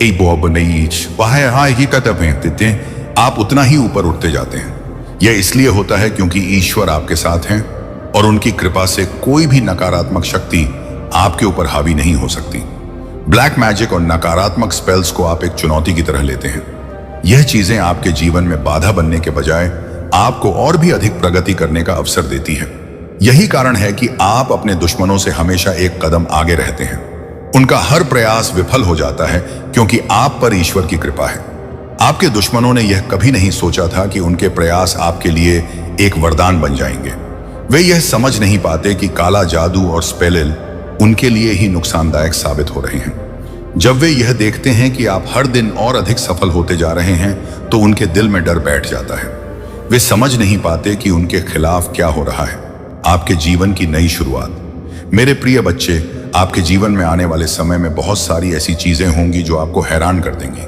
आप उतना ही ऊपर उठते जाते हैं। यह इसलिए होता है क्योंकि ईश्वर आपके साथ हैं और उनकी कृपा से कोई भी नकारात्मक शक्ति आपके ऊपर हावी नहीं हो सकती। ब्लैक मैजिक और नकारात्मक स्पेल्स को आप एक चुनौती की तरह लेते हैं। यह चीजें आपके जीवन में बाधा बनने के बजाय आपको और भी अधिक प्रगति करने का अवसर देती है। यही कारण है कि आप अपने दुश्मनों से हमेशा एक कदम आगे रहते हैं। उनका हर प्रयास विफल हो जाता है क्योंकि आप पर ईश्वर की कृपा है। आपके दुश्मनों ने यह कभी नहीं सोचा था कि उनके प्रयास आपके लिए एक वरदान बन जाएंगे। वे यह समझ नहीं पाते कि काला जादू और स्पेल उनके लिए ही नुकसानदायक साबित हो रहे हैं। जब वे यह देखते हैं कि आप हर दिन और अधिक सफल होते जा रहे हैं तो उनके दिल में डर बैठ जाता है। वे समझ नहीं पाते कि उनके खिलाफ क्या हो रहा है। आपके जीवन की नई शुरुआत। मेरे प्रिय बच्चे, आपके जीवन में आने वाले समय में बहुत सारी ऐसी चीजें होंगी जो आपको हैरान कर देंगी।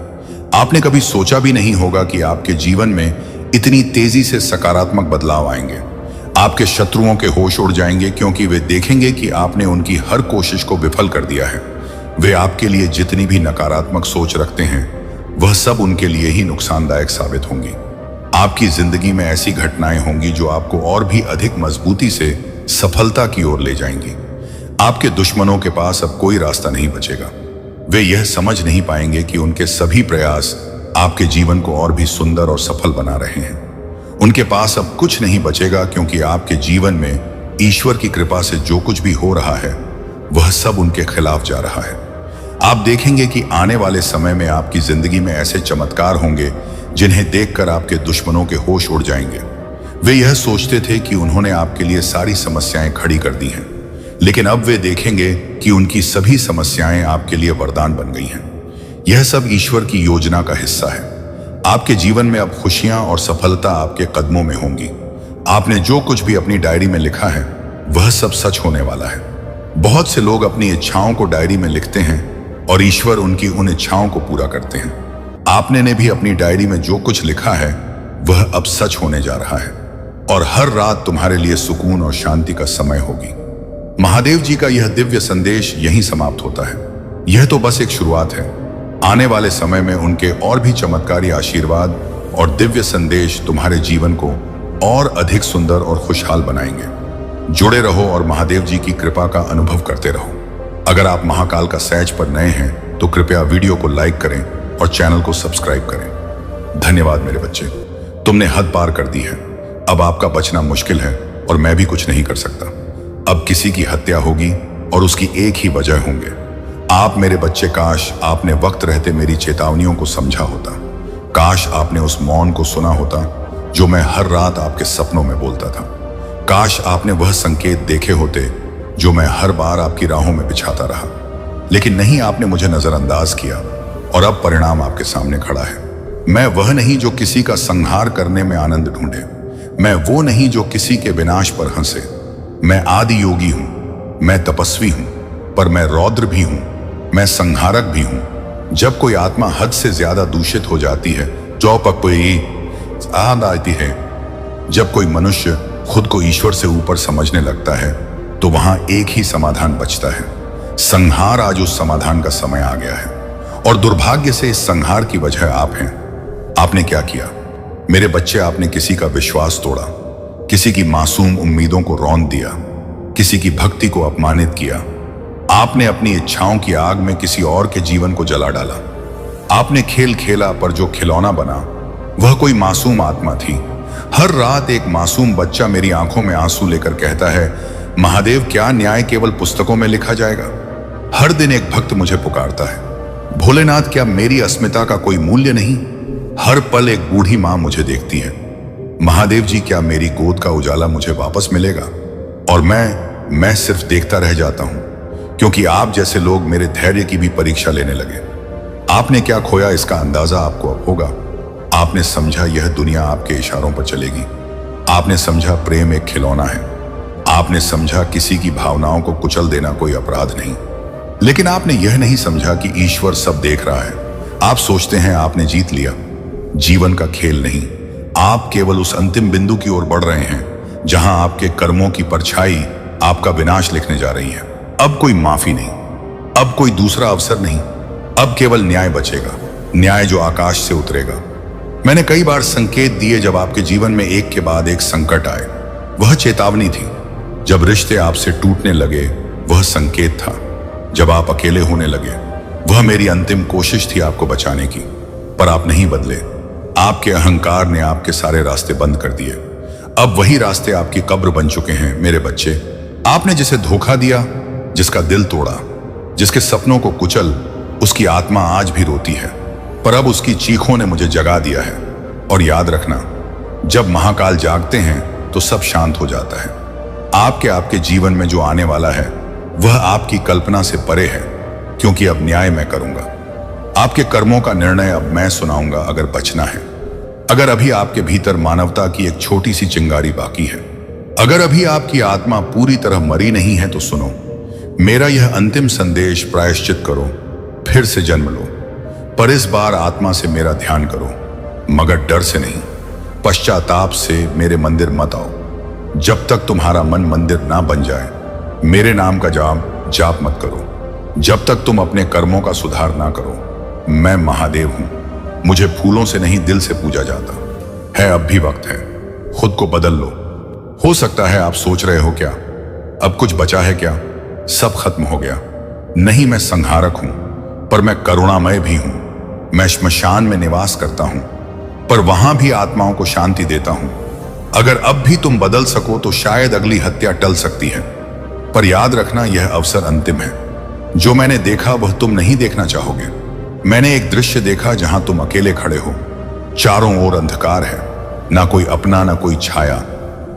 आपने कभी सोचा भी नहीं होगा कि आपके जीवन में इतनी तेजी से सकारात्मक बदलाव आएंगे। आपके शत्रुओं के होश उड़ जाएंगे, क्योंकि वे देखेंगे कि आपने उनकी हर कोशिश को विफल कर दिया है। वे आपके लिए जितनी भी नकारात्मक सोच रखते हैं, वह सब उनके लिए ही नुकसानदायक साबित होंगी। आपकी जिंदगी में ऐसी घटनाएं होंगी जो आपको और भी अधिक मजबूती से सफलता की ओर ले जाएंगी। आपके दुश्मनों के पास अब कोई रास्ता नहीं बचेगा। वे यह समझ नहीं पाएंगे कि उनके सभी प्रयास आपके जीवन को और भी सुंदर और सफल बना रहे हैं। उनके पास अब कुछ नहीं बचेगा, क्योंकि आपके जीवन में ईश्वर की कृपा से जो कुछ भी हो रहा है, वह सब उनके खिलाफ जा रहा है। आप देखेंगे कि आने वाले समय में आपकी जिंदगी में ऐसे चमत्कार होंगे जिन्हें देखकर आपके दुश्मनों के होश उड़ जाएंगे। वे यह सोचते थे कि उन्होंने आपके लिए सारी समस्याएं खड़ी कर दी हैं, लेकिन अब वे देखेंगे कि उनकी सभी समस्याएं आपके लिए वरदान बन गई हैं। यह सब ईश्वर की योजना का हिस्सा है। आपके जीवन में अब खुशियां और सफलता आपके कदमों में होंगी। आपने जो कुछ भी अपनी डायरी में लिखा है, वह सब सच होने वाला है। बहुत से लोग अपनी इच्छाओं को डायरी में लिखते हैं और ईश्वर उनकी उन इच्छाओं को पूरा करते हैं। आपने ने भी अपनी डायरी में जो कुछ लिखा है, वह अब सच होने जा रहा है, और हर रात तुम्हारे लिए सुकून और शांति का समय होगी। महादेव जी का यह दिव्य संदेश यहीं समाप्त होता है। यह तो बस एक शुरुआत है। आने वाले समय में उनके और भी चमत्कारी आशीर्वाद और दिव्य संदेश तुम्हारे जीवन को और अधिक सुंदर और खुशहाल बनाएंगे। जुड़े रहो और महादेव जी की कृपा का अनुभव करते रहो। अगर आप महाकाल का सहज पर नए हैं तो कृपया वीडियो को लाइक करें और चैनल को सब्सक्राइब करें। धन्यवाद मेरे बच्चे, तुमने हद पार कर दी है। अब आपका बचना मुश्किल है और मैं भी कुछ नहीं कर सकता। अब किसी की हत्या होगी और उसकी एक ही वजह होंगे आप मेरे बच्चे। काश आपने वक्त रहते मेरी चेतावनियों को समझा होता। काश आपने उस मौन को सुना होता जो मैं हर रात आपके सपनों में बोलता था। काश आपने वह संकेत देखे होते जो मैं हर बार आपकी राहों में बिछाता रहा, लेकिन नहीं, आपने मुझे नजरअंदाज किया और अब परिणाम आपके सामने खड़ा है। मैं वह नहीं जो किसी का संहार करने में आनंद ढूंढे। मैं वो नहीं जो किसी के विनाश पर हंसे। मैं आदि योगी हूं, मैं तपस्वी हूं, पर मैं रौद्र भी हूं, मैं संहारक भी हूं। जब कोई आत्मा हद से ज्यादा दूषित हो जाती है, जो कोई आद आती है, जब कोई मनुष्य खुद को ईश्वर से ऊपर समझने लगता है, तो वहां एक ही समाधान बचता है, संहार। आज उस समाधान का समय आ गया है, और दुर्भाग्य से इस संहार की वजह आप हैं। आपने क्या किया मेरे बच्चे? आपने किसी का विश्वास तोड़ा, किसी की मासूम उम्मीदों को रौंद दिया, किसी की भक्ति को अपमानित किया। आपने अपनी इच्छाओं की आग में किसी और के जीवन को जला डाला। आपने खेल खेला, पर जो खिलौना बना वह कोई मासूम आत्मा थी। हर रात एक मासूम बच्चा मेरी आंखों में आंसू लेकर कहता है, महादेव, क्या न्याय केवल पुस्तकों में लिखा जाएगा? हर दिन एक भक्त मुझे पुकारता है, भोलेनाथ, क्या मेरी अस्मिता का कोई मूल्य नहीं? हर पल एक बूढ़ी मां मुझे देखती है, महादेव जी, क्या मेरी गोद का उजाला मुझे वापस मिलेगा? और मैं सिर्फ देखता रह जाता हूं, क्योंकि आप जैसे लोग मेरे धैर्य की भी परीक्षा लेने लगे। आपने क्या खोया, इसका अंदाजा आपको अब होगा। आपने समझा यह दुनिया आपके इशारों पर चलेगी। आपने समझा प्रेम एक खिलौना है। आपने समझा किसी की भावनाओं को कुचल देना कोई अपराध नहीं। लेकिन आपने यह नहीं समझा कि ईश्वर सब देख रहा है। आप सोचते हैं आपने जीत लिया। जीवन का खेल नहीं, आप केवल उस अंतिम बिंदु की ओर बढ़ रहे हैं जहां आपके कर्मों की परछाई आपका विनाश लिखने जा रही है। अब कोई माफी नहीं, अब कोई दूसरा अवसर नहीं, अब केवल न्याय बचेगा, न्याय जो आकाश से उतरेगा। मैंने कई बार संकेत दिए जब आपके जीवन में एक के बाद एक संकट आए, वह चेतावनी थी। जब रिश्ते आपसे टूटने लगे, वह संकेत था। जब आप अकेले होने लगे, वह मेरी अंतिम कोशिश थी आपको बचाने की। पर आप नहीं बदले। आपके अहंकार ने आपके सारे रास्ते बंद कर दिए। अब वही रास्ते आपकी कब्र बन चुके हैं मेरे बच्चे। आपने जिसे धोखा दिया, जिसका दिल तोड़ा, जिसके सपनों को कुचल, उसकी आत्मा आज भी रोती है, पर अब उसकी चीखों ने मुझे जगा दिया है। और याद रखना, जब महाकाल जागते हैं तो सब शांत हो जाता है। आपके जीवन में जो आने वाला है वह आपकी कल्पना से परे है, क्योंकि अब न्याय मैं करूंगा। आपके कर्मों का निर्णय अब मैं सुनाऊंगा। अगर बचना है, अगर अभी आपके भीतर मानवता की एक छोटी सी चिंगारी बाकी है, अगर अभी आपकी आत्मा पूरी तरह मरी नहीं है, तो सुनो। मेरा यह अंतिम संदेश, प्रायश्चित करो, फिर से जन्म लो, पर इस बार आत्मा से मेरा ध्यान करो, मगर डर से नहीं, पश्चाताप से मेरे मंदिर मत आओ। जब तक तुम्हारा मन मंदिर ना बन जाए, मेरे नाम का जाप मत करो। जब तक तुम अपने कर्मों का सुधार ना करो। मैं महादेव हूं, मुझे फूलों से नहीं दिल से पूजा जाता है। अब भी वक्त है, खुद को बदल लो। हो सकता है आप सोच रहे हो, क्या अब कुछ बचा है क्या, सब खत्म हो गया? नहीं, मैं संहारक हूं, पर मैं करुणामय भी हूं। मैं श्मशान में निवास करता हूं, पर वहां भी आत्माओं को शांति देता हूं। अगर अब भी तुम बदल सको तो शायद अगली हत्या टल सकती है, पर याद रखना यह अवसर अंतिम है। जो मैंने देखा वह तुम नहीं देखना चाहोगे। मैंने एक दृश्य देखा जहां तुम अकेले खड़े हो, चारों ओर अंधकार है, ना कोई अपना ना कोई छाया।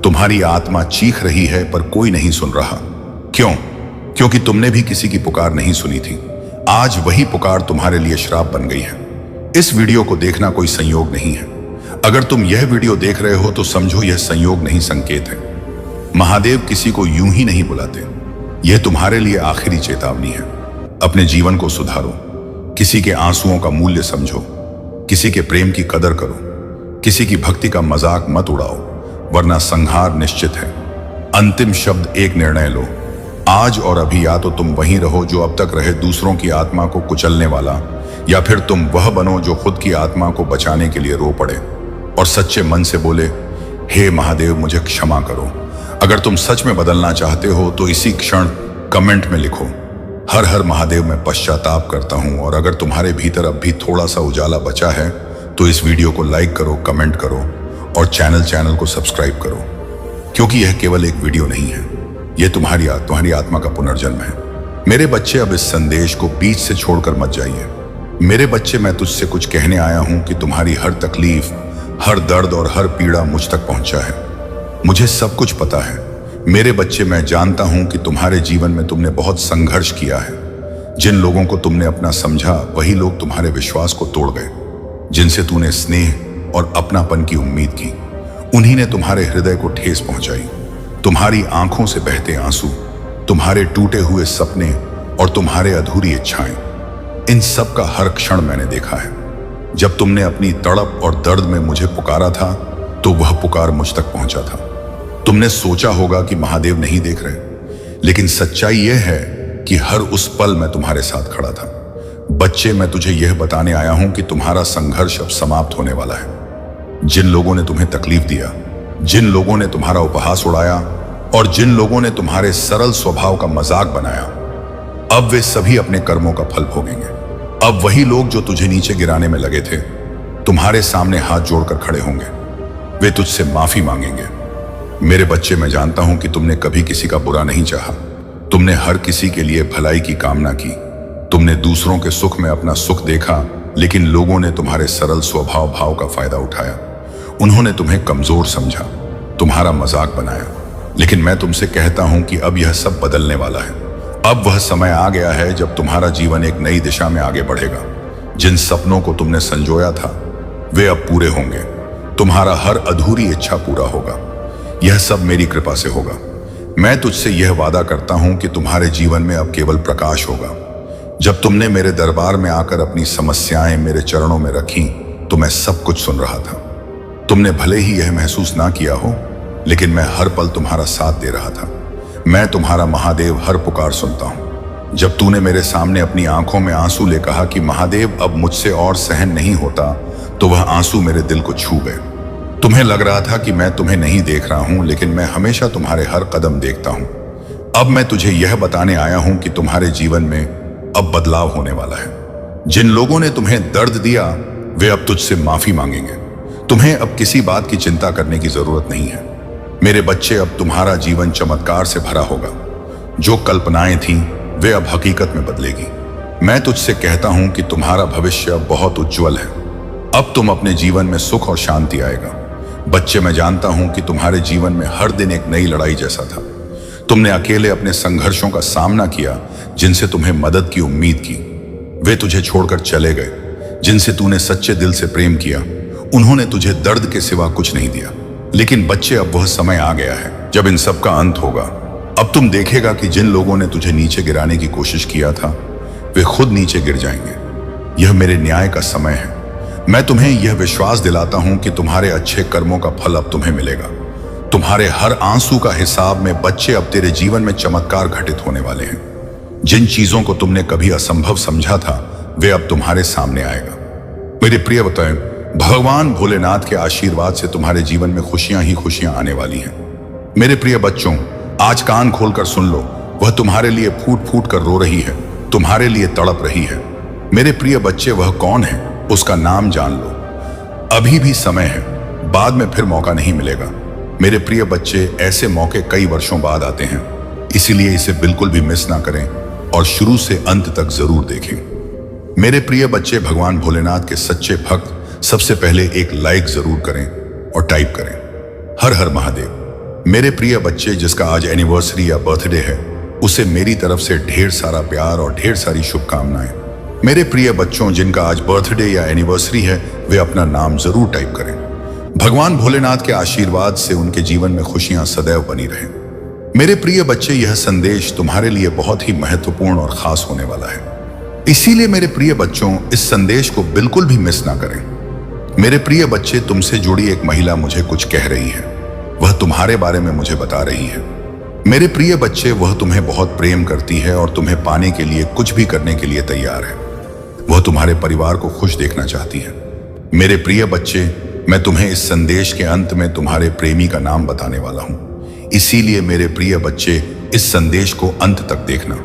तुम्हारी आत्मा चीख रही है पर कोई नहीं सुन रहा। क्यों? क्योंकि तुमने भी किसी की पुकार नहीं सुनी थी। आज वही पुकार तुम्हारे लिए श्राप बन गई है। इस वीडियो को देखना कोई संयोग नहीं है। अगर तुम यह वीडियो देख रहे हो तो समझो यह संयोग नहीं, संकेत है। महादेव किसी को यूं ही नहीं बुलाते। यह तुम्हारे लिए आखिरी चेतावनी है। अपने जीवन को सुधारो, किसी के आंसुओं का मूल्य समझो, किसी के प्रेम की कदर करो, किसी की भक्ति का मजाक मत उड़ाओ, वरना संहार निश्चित है। अंतिम शब्द, एक निर्णय लो, आज और अभी। या तो तुम वहीं रहो जो अब तक रहे, दूसरों की आत्मा को कुचलने वाला, या फिर तुम वह बनो जो खुद की आत्मा को बचाने के लिए रो पड़े और सच्चे मन से बोले, हे महादेव मुझे क्षमा करो। अगर तुम सच में बदलना चाहते हो तो इसी क्षण कमेंट में लिखो, हर हर महादेव, मैं पश्चाताप करता हूं। और अगर तुम्हारे भीतर अब भी थोड़ा सा उजाला बचा है तो इस वीडियो को लाइक करो, कमेंट करो और चैनल को सब्सक्राइब करो, क्योंकि यह केवल एक वीडियो नहीं है, यह तुम्हारी आत्मा का पुनर्जन्म है। मेरे बच्चे, अब इस संदेश को बीच से छोड़कर मत जाइए। मेरे बच्चे, मैं तुझसे कुछ कहने आया हूं कि तुम्हारी हर तकलीफ, हर दर्द और हर पीड़ा मुझ तक पहुंचा है। मुझे सब कुछ पता है। मेरे बच्चे, मैं जानता हूं कि तुम्हारे जीवन में तुमने बहुत संघर्ष किया है। जिन लोगों को तुमने अपना समझा वही लोग तुम्हारे विश्वास को तोड़ गए। जिनसे तूने स्नेह और अपनापन की उम्मीद की, उन्हीं ने तुम्हारे हृदय को ठेस पहुंचाई। तुम्हारी आंखों से बहते आंसू, तुम्हारे टूटे हुए सपने और तुम्हारे अधूरी इच्छाएं, इन सब का हर क्षण मैंने देखा है। जब तुमने अपनी तड़प और दर्द में मुझे पुकारा था तो वह पुकार मुझ तक पहुंचा था। तुमने सोचा होगा कि महादेव नहीं देख रहे, लेकिन सच्चाई यह है कि हर उस पल मैं तुम्हारे साथ खड़ा था। बच्चे, मैं तुझे यह बताने आया हूं कि तुम्हारा संघर्ष अब समाप्त होने वाला है। जिन लोगों ने तुम्हें तकलीफ दिया, जिन लोगों ने तुम्हारा उपहास उड़ाया और जिन लोगों ने तुम्हारे सरल स्वभाव का मजाक बनाया, अब वे सभी अपने कर्मों का फल भोगेंगे। अब वही लोग जो तुझे नीचे गिराने में लगे थे, तुम्हारे सामने हाथ जोड़कर खड़े होंगे। वे तुझसे माफी मांगेंगे। मेरे बच्चे, मैं जानता हूं कि तुमने कभी किसी का बुरा नहीं चाहा। तुमने हर किसी के लिए भलाई की कामना की। तुमने दूसरों के सुख में अपना सुख देखा, लेकिन लोगों ने तुम्हारे सरल स्वभाव भाव का फायदा उठाया। उन्होंने तुम्हें कमजोर समझा, तुम्हारा मजाक बनाया। लेकिन मैं तुमसे कहता हूं कि अब यह सब बदलने वाला है। अब वह समय आ गया है जब तुम्हारा जीवन एक नई दिशा में आगे बढ़ेगा। जिन सपनों को तुमने संजोया था वे अब पूरे होंगे। तुम्हारा हर अधूरी इच्छा पूरा होगा। यह सब मेरी कृपा से होगा। मैं तुझसे यह वादा करता हूं कि तुम्हारे जीवन में अब केवल प्रकाश होगा। जब तुमने मेरे दरबार में आकर अपनी समस्याएं मेरे चरणों में रखी तो मैं सब कुछ सुन रहा था। तुमने भले ही यह महसूस ना किया हो, लेकिन मैं हर पल तुम्हारा साथ दे रहा था। मैं तुम्हारा महादेव हर पुकार सुनता हूं। जब तूने मेरे सामने अपनी आंखों में आंसू ले कहा कि महादेव अब मुझसे और सहन नहीं होता, तो वह आंसू मेरे दिल को छू गए। तुम्हें लग रहा था कि मैं तुम्हें नहीं देख रहा हूं, लेकिन मैं हमेशा तुम्हारे हर कदम देखता हूं। अब मैं तुझे यह बताने आया हूं कि तुम्हारे जीवन में अब बदलाव होने वाला है। जिन लोगों ने तुम्हें दर्द दिया वे अब तुझसे माफी मांगेंगे। तुम्हें अब किसी बात की चिंता करने की जरूरत नहीं है। मेरे बच्चे, अब तुम्हारा जीवन चमत्कार से भरा होगा। जो कल्पनाएं थीं वे अब हकीकत में बदलेगी। मैं तुझसे कहता हूं कि तुम्हारा भविष्य बहुत उज्जवल है। अब तुम अपने जीवन में सुख और शांति आएगा। बच्चे, मैं जानता हूं कि तुम्हारे जीवन में हर दिन एक नई लड़ाई जैसा था। तुमने अकेले अपने संघर्षों का सामना किया। जिनसे तुम्हें मदद की उम्मीद की वे तुझे छोड़कर चले गए। जिनसे तूने सच्चे दिल से प्रेम किया उन्होंने तुझे दर्द के सिवा कुछ नहीं दिया। लेकिन बच्चे, अब वह समय आ गया है जब इन सब का अंत होगा। अब तुम देखेगा कि जिन लोगों ने तुझे नीचे गिराने की कोशिश किया था वे खुद नीचे गिर जाएंगे। यह मेरे न्याय का समय है। मैं तुम्हें यह विश्वास दिलाता हूं कि तुम्हारे अच्छे कर्मों का फल अब तुम्हें मिलेगा। तुम्हारे हर आंसू का हिसाब में बच्चे अब तेरे जीवन में चमत्कार घटित होने वाले हैं। जिन चीजों को तुमने कभी असंभव समझा था वे अब तुम्हारे सामने आएगा। मेरे प्रिय बताएं, भगवान भोलेनाथ के आशीर्वाद से तुम्हारे जीवन में खुशियां ही खुशियां आने वाली हैं। मेरे प्रिय बच्चों, आज कान खोलकर सुन लो, वह तुम्हारे लिए फूट फूट कर रो रही है, तुम्हारे लिए तड़प रही है। मेरे प्रिय बच्चे, वह कौन है उसका नाम जान लो। अभी भी समय है, बाद में फिर मौका नहीं मिलेगा। मेरे प्रिय बच्चे, ऐसे मौके कई वर्षों बाद आते हैं, इसीलिए इसे बिल्कुल भी मिस ना करें और शुरू से अंत तक जरूर देखें। मेरे प्रिय बच्चे, भगवान भोलेनाथ के सच्चे भक्त सबसे पहले एक लाइक जरूर करें और टाइप करें हर हर महादेव। मेरे प्रिय बच्चे, जिसका आज एनिवर्सरी या बर्थडे है उसे मेरी तरफ से ढेर सारा प्यार और ढेर सारी शुभकामनाएं। मेरे प्रिय बच्चों, जिनका आज बर्थडे या एनिवर्सरी है वे अपना नाम जरूर टाइप करें। भगवान भोलेनाथ के आशीर्वाद से उनके जीवन में खुशियां सदैव बनी रहें। मेरे प्रिय बच्चे, यह संदेश तुम्हारे लिए बहुत ही महत्वपूर्ण और खास होने वाला है, इसीलिए मेरे प्रिय बच्चों इस संदेश को बिल्कुल भी मिस ना करें। मेरे प्रिय बच्चे, तुमसे जुड़ी एक महिला मुझे कुछ कह रही है, वह तुम्हारे बारे में मुझे बता रही है। मेरे प्रिय बच्चे, वह तुम्हें बहुत प्रेम करती है और तुम्हें पाने के लिए कुछ भी करने के लिए तैयार है। वह तुम्हारे परिवार को खुश देखना चाहती है। मेरे प्रिय बच्चे, मैं तुम्हें इस संदेश के अंत में तुम्हारे प्रेमी का नाम बताने वाला हूं, इसीलिए मेरे प्रिय बच्चे इस संदेश को अंत तक देखना,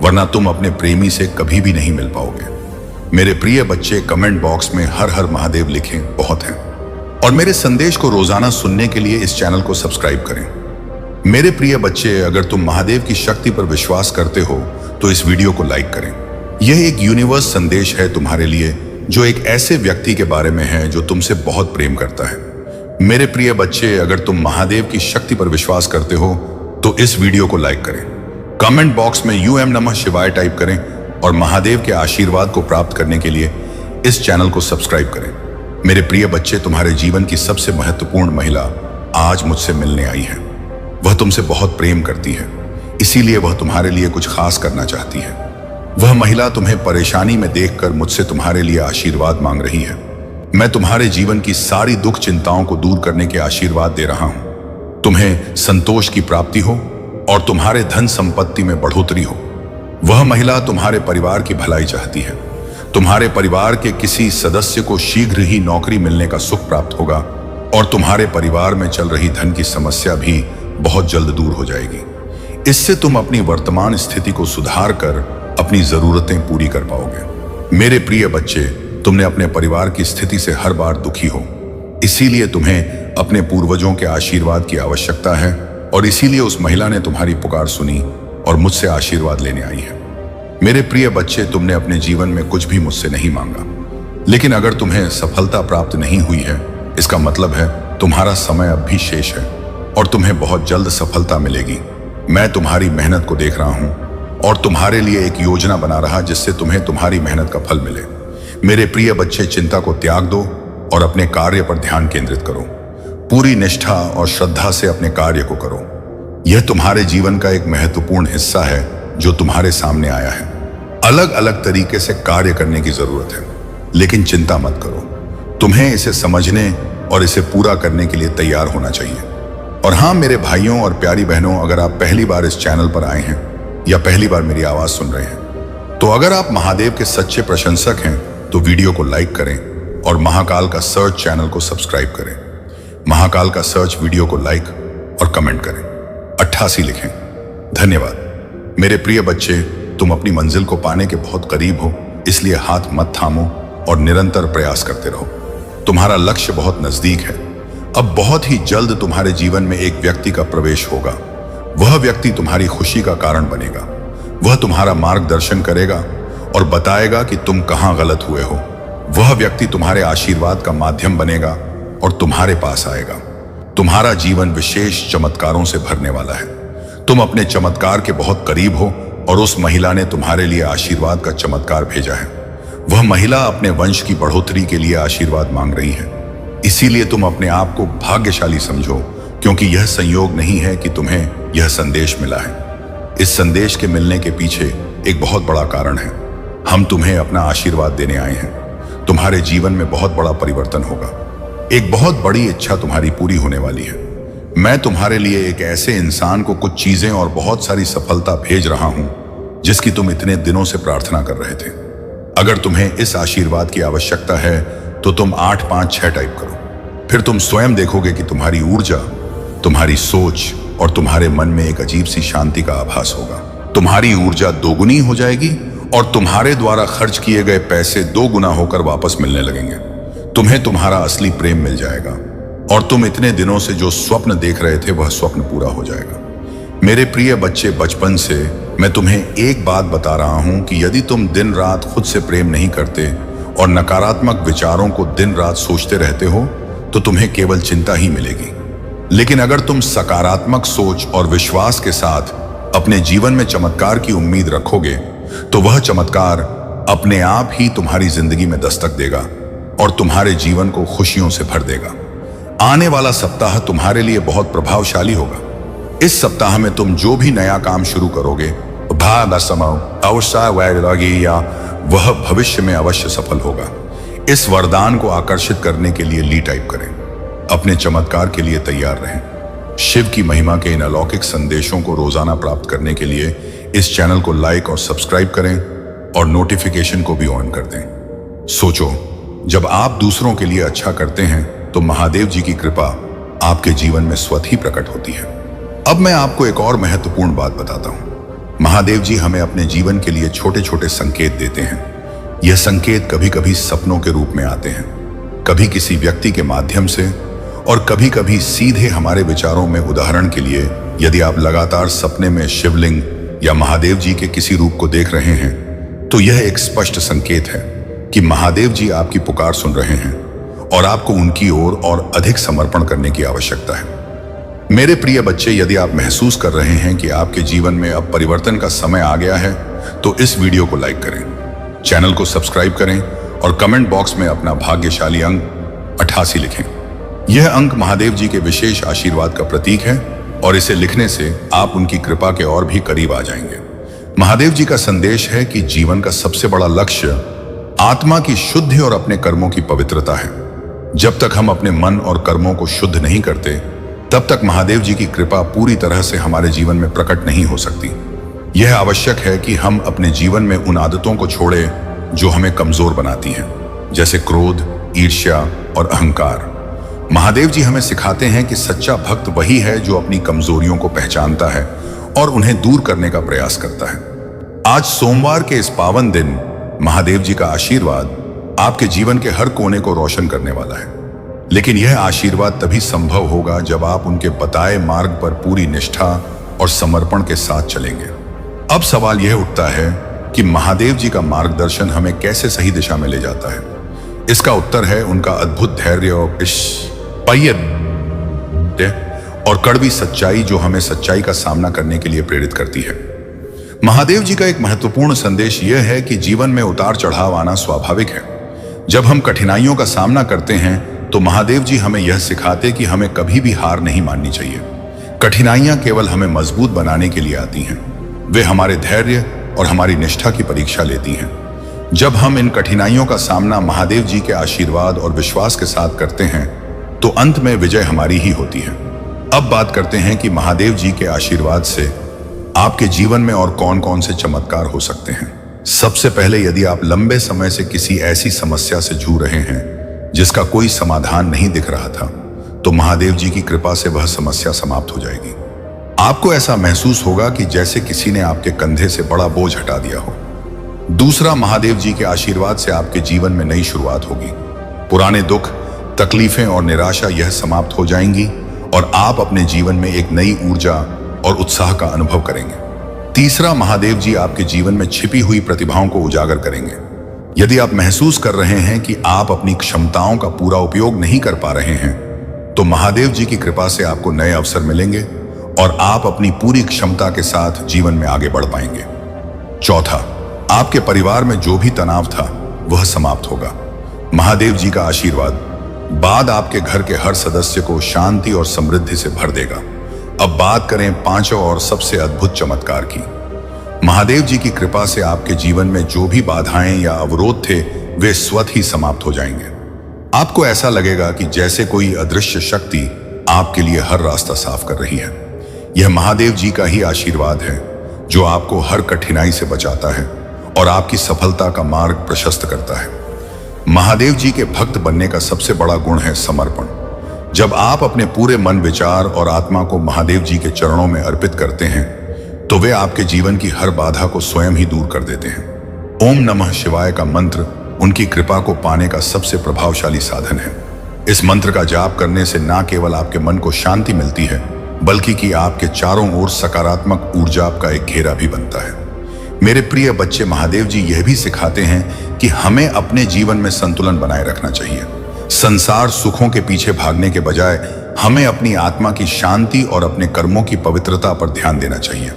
वरना तुम अपने प्रेमी से कभी भी नहीं मिल पाओगे। मेरे प्रिय बच्चे, कमेंट बॉक्स में हर हर महादेव लिखें, बहुत हैं। और मेरे संदेश को रोजाना सुनने के लिए इस चैनल को सब्सक्राइब करें। मेरे प्रिय बच्चे, अगर तुम महादेव की शक्ति पर विश्वास करते हो तो इस वीडियो को लाइक करें। यह एक यूनिवर्स संदेश है तुम्हारे लिए, जो एक ऐसे व्यक्ति के बारे में है जो तुमसे बहुत प्रेम करता है। मेरे प्रिय बच्चे, अगर तुम महादेव की शक्ति पर विश्वास करते हो तो इस वीडियो को लाइक करें। कमेंट बॉक्स में यूएम नमः शिवाय टाइप करें और महादेव के आशीर्वाद को प्राप्त करने के लिए इस चैनल को सब्सक्राइब करें। मेरे प्रिय बच्चे, तुम्हारे जीवन की सबसे महत्वपूर्ण महिला आज मुझसे मिलने आई है। वह तुमसे बहुत प्रेम करती है, इसीलिए वह तुम्हारे लिए कुछ खास करना चाहती है। वह महिला तुम्हें परेशानी में देखकर मुझसे तुम्हारे लिए आशीर्वाद मांग रही है। मैं तुम्हारे जीवन की सारी दुख चिंताओं को दूर करने के आशीर्वाद दे रहा हूं। तुम्हें संतोष की प्राप्ति हो और तुम्हारे धन संपत्ति में बढ़ोतरी हो। वह महिला तुम्हारे परिवार की भलाई चाहती है। तुम्हारे परिवार के किसी सदस्य को शीघ्र ही नौकरी मिलने का सुख प्राप्त होगा और तुम्हारे परिवार में चल रही धन की समस्या भी बहुत जल्द दूर हो जाएगी। इससे तुम अपनी वर्तमान स्थिति को सुधार कर अपनी जरूरतें पूरी कर पाओगे। मेरे प्रिय बच्चे, तुमने अपने परिवार की स्थिति से हर बार दुखी हो, इसीलिए तुम्हें अपने पूर्वजों के आशीर्वाद की आवश्यकता है और इसीलिए उस महिला ने तुम्हारी पुकार सुनी और मुझसे आशीर्वाद लेने आई है। मेरे प्रिय बच्चे, तुमने अपने जीवन में कुछ भी मुझसे नहीं मांगा, लेकिन अगर तुम्हें सफलता प्राप्त नहीं हुई है, इसका मतलब है तुम्हारा समय अब भी शेष है और तुम्हें बहुत जल्द सफलता मिलेगी। मैं तुम्हारी मेहनत को देख रहा हूं और तुम्हारे लिए एक योजना बना रहा जिससे तुम्हें तुम्हारी मेहनत का फल मिले। मेरे प्रिय बच्चे, चिंता को त्याग दो और अपने कार्य पर ध्यान केंद्रित करो। पूरी निष्ठा और श्रद्धा से अपने कार्य को करो। यह तुम्हारे जीवन का एक महत्वपूर्ण हिस्सा है जो तुम्हारे सामने आया है। अलग अलग तरीके से कार्य करने की जरूरत है, लेकिन चिंता मत करो। तुम्हें इसे समझने और इसे पूरा करने के लिए तैयार होना चाहिए। और हाँ मेरे भाइयों और प्यारी बहनों, अगर आप पहली बार इस चैनल पर आए हैं या पहली बार मेरी आवाज सुन रहे हैं, तो अगर आप महादेव के सच्चे प्रशंसक हैं तो वीडियो को लाइक करें और महाकाल का सर्च चैनल को सब्सक्राइब करें। महाकाल का सर्च वीडियो को लाइक और कमेंट करें, 88 लिखें। धन्यवाद। मेरे प्रिय बच्चे, तुम अपनी मंजिल को पाने के बहुत करीब हो, इसलिए हाथ मत थामो और निरंतर प्रयास करते रहो। तुम्हारा लक्ष्य बहुत नजदीक है। अब बहुत ही जल्द तुम्हारे जीवन में एक व्यक्ति का प्रवेश होगा। वह व्यक्ति तुम्हारी खुशी का कारण बनेगा। वह तुम्हारा मार्गदर्शन करेगा और बताएगा कि तुम कहां गलत हुए हो। वह व्यक्ति तुम्हारे आशीर्वाद का माध्यम बनेगा और तुम्हारे पास आएगा। तुम्हारा जीवन विशेष चमत्कारों से भरने वाला है। तुम अपने चमत्कार के बहुत करीब हो और उस महिला ने तुम्हारे लिए आशीर्वाद का चमत्कार भेजा है। वह महिला अपने वंश की बढ़ोतरी के लिए आशीर्वाद मांग रही है। इसीलिए तुम अपने आप को भाग्यशाली समझो, क्योंकि यह संयोग नहीं है कि तुम्हें यह संदेश मिला है। इस संदेश के मिलने के पीछे एक बहुत बड़ा कारण है। हम तुम्हें अपना आशीर्वाद देने आए हैं। तुम्हारे जीवन में बहुत बड़ा परिवर्तन होगा। एक बहुत बड़ी इच्छा तुम्हारी पूरी होने वाली है। मैं तुम्हारे लिए एक ऐसे इंसान को कुछ चीजें और बहुत सारी सफलता भेज रहा हूं जिसकी तुम इतने दिनों से प्रार्थना कर रहे थे। अगर तुम्हें इस आशीर्वाद की आवश्यकता है तो तुम 8 5 6 टाइप करो। फिर तुम स्वयं देखोगे कि तुम्हारी ऊर्जा, तुम्हारी सोच और तुम्हारे मन में एक अजीब सी शांति का आभास होगा। तुम्हारी ऊर्जा दोगुनी हो जाएगी और तुम्हारे द्वारा खर्च किए गए पैसे 2 गुना होकर वापस मिलने लगेंगे। तुम्हें तुम्हारा असली प्रेम मिल जाएगा और तुम इतने दिनों से जो स्वप्न देख रहे थे वह स्वप्न पूरा हो जाएगा। मेरे प्रिय बच्चे, बचपन से मैं तुम्हें एक बात बता रहा हूं कि यदि तुम दिन रात खुद से प्रेम नहीं करते और नकारात्मक विचारों को दिन रात सोचते रहते हो तो तुम्हें केवल चिंता ही मिलेगी। लेकिन अगर तुम सकारात्मक सोच और विश्वास के साथ अपने जीवन में चमत्कार की उम्मीद रखोगे तो वह चमत्कार अपने आप ही तुम्हारी जिंदगी में दस्तक देगा और तुम्हारे जीवन को खुशियों से भर देगा। आने वाला सप्ताह तुम्हारे लिए बहुत प्रभावशाली होगा। इस सप्ताह में तुम जो भी नया काम शुरू करोगे या वह भविष्य में अवश्य सफल होगा। इस वरदान को आकर्षित करने के लिए ली टाइप करें। अपने चमत्कार के लिए तैयार रहें। शिव की महिमा के इन अलौकिक संदेशों को रोजाना प्राप्त करने के लिए इस चैनल को लाइक और सब्सक्राइब करें और नोटिफिकेशन को भी ऑन कर दें। सोचो, जब आप दूसरों के लिए अच्छा करते हैं तो महादेव जी की कृपा आपके जीवन में स्वतः ही प्रकट होती है। अब मैं आपको एक और महत्वपूर्ण बात बताता हूं। महादेव जी हमें अपने जीवन के लिए छोटे छोटे संकेत देते हैं। यह संकेत कभी कभी सपनों के रूप में आते हैं, कभी किसी व्यक्ति के माध्यम से और कभी कभी सीधे हमारे विचारों में। उदाहरण के लिए, यदि आप लगातार सपने में शिवलिंग या महादेव जी के किसी रूप को देख रहे हैं तो यह एक स्पष्ट संकेत है कि महादेव जी आपकी पुकार सुन रहे हैं और आपको उनकी ओर और अधिक समर्पण करने की आवश्यकता है। मेरे प्रिय बच्चे, यदि आप महसूस कर रहे हैं कि आपके जीवन में अब परिवर्तन का समय आ गया है तो इस वीडियो को लाइक करें, चैनल को सब्सक्राइब करें और कमेंट बॉक्स में अपना भाग्यशाली अंक 88 लिखें। यह अंक महादेव जी के विशेष आशीर्वाद का प्रतीक है और इसे लिखने से आप उनकी कृपा के और भी करीब आ जाएंगे। महादेव जी का संदेश है कि जीवन का सबसे बड़ा लक्ष्य आत्मा की शुद्धि और अपने कर्मों की पवित्रता है। जब तक हम अपने मन और कर्मों को शुद्ध नहीं करते तब तक महादेव जी की कृपा पूरी तरह से हमारे जीवन में प्रकट नहीं हो सकती। यह आवश्यक है कि हम अपने जीवन में उन आदतों को छोड़ें जो हमें कमजोर बनाती हैं, जैसे क्रोध, ईर्ष्या और अहंकार। महादेव जी हमें सिखाते हैं कि सच्चा भक्त वही है जो अपनी कमजोरियों को पहचानता है और उन्हें दूर करने का प्रयास करता है। आज सोमवार के इस पावन दिन महादेव जी का आशीर्वाद आपके जीवन के हर कोने को रोशन करने वाला है। लेकिन यह आशीर्वाद तभी संभव होगा जब आप उनके बताए मार्ग पर पूरी निष्ठा और समर्पण के साथ चलेंगे। अब सवाल यह उठता है कि महादेव जी का मार्गदर्शन हमें कैसे सही दिशा में ले जाता है। इसका उत्तर है उनका अद्भुत धैर्य और कड़वी सच्चाई जो हमें सच्चाई का सामना करने के लिए प्रेरित करती है। महादेव जी का एक महत्वपूर्ण संदेश यह है कि जीवन में उतार चढ़ाव आना स्वाभाविक है। जब हम कठिनाइयों का सामना करते हैं तो महादेव जी हमें यह सिखाते कि हमें कभी भी हार नहीं माननी चाहिए। कठिनाइयां केवल हमें मजबूत बनाने के लिए आती हैं। वे हमारे धैर्य और हमारी निष्ठा की परीक्षा लेती हैं। जब हम इन कठिनाइयों का सामना महादेव जी के आशीर्वाद और विश्वास के साथ करते हैं तो अंत में विजय हमारी ही होती है। अब बात करते हैं कि महादेव जी के आशीर्वाद से आपके जीवन में और कौन कौन से चमत्कार हो सकते हैं। सबसे पहले, यदि आप लंबे समय से किसी ऐसी समस्या से जूझ रहे हैं जिसका कोई समाधान नहीं दिख रहा था तो महादेव जी की कृपा से वह समस्या समाप्त हो जाएगी। आपको ऐसा महसूस होगा कि जैसे किसी ने आपके कंधे से बड़ा बोझ हटा दिया हो। दूसरा, महादेव जी के आशीर्वाद से आपके जीवन में नई शुरुआत होगी। पुराने दुख, तकलीफें और निराशा यह समाप्त हो जाएंगी और आप अपने जीवन में एक नई ऊर्जा और उत्साह का अनुभव करेंगे। तीसरा, महादेव जी आपके जीवन में छिपी हुई प्रतिभाओं को उजागर करेंगे। यदि आप महसूस कर रहे हैं कि आप अपनी क्षमताओं का पूरा उपयोग नहीं कर पा रहे हैं तो महादेव जी की कृपा से आपको नए अवसर मिलेंगे और आप अपनी पूरी क्षमता के साथ जीवन में आगे बढ़ पाएंगे। चौथा, आपके परिवार में जो भी तनाव था वह समाप्त होगा। महादेव जी का आशीर्वाद बाद आपके घर के हर सदस्य को शांति और समृद्धि से भर देगा। अब बात करें पांचों और सबसे अद्भुत चमत्कार की। महादेव जी की कृपा से आपके जीवन में जो भी बाधाएं या अवरोध थे वे स्वतः ही समाप्त हो जाएंगे। आपको ऐसा लगेगा कि जैसे कोई अदृश्य शक्ति आपके लिए हर रास्ता साफ कर रही है। यह महादेव जी का ही आशीर्वाद है जो आपको हर कठिनाई से बचाता है और आपकी सफलता का मार्ग प्रशस्त करता है। महादेव जी के भक्त बनने का सबसे बड़ा गुण है समर्पण। जब आप अपने पूरे मन, विचार और आत्मा को महादेव जी के चरणों में अर्पित करते हैं तो वे आपके जीवन की हर बाधा को स्वयं ही दूर कर देते हैं। ओम नमः शिवाय का मंत्र उनकी कृपा को पाने का सबसे प्रभावशाली साधन है। इस मंत्र का जाप करने से न केवल आपके मन को शांति मिलती है बल्कि कि आपके चारों ओर सकारात्मक ऊर्जा का एक घेरा भी बनता है। मेरे प्रिय बच्चे, महादेव जी यह भी सिखाते हैं कि हमें अपने जीवन में संतुलन बनाए रखना चाहिए। संसार सुखों के पीछे भागने के बजाय हमें अपनी आत्मा की शांति और अपने कर्मों की पवित्रता पर ध्यान देना चाहिए।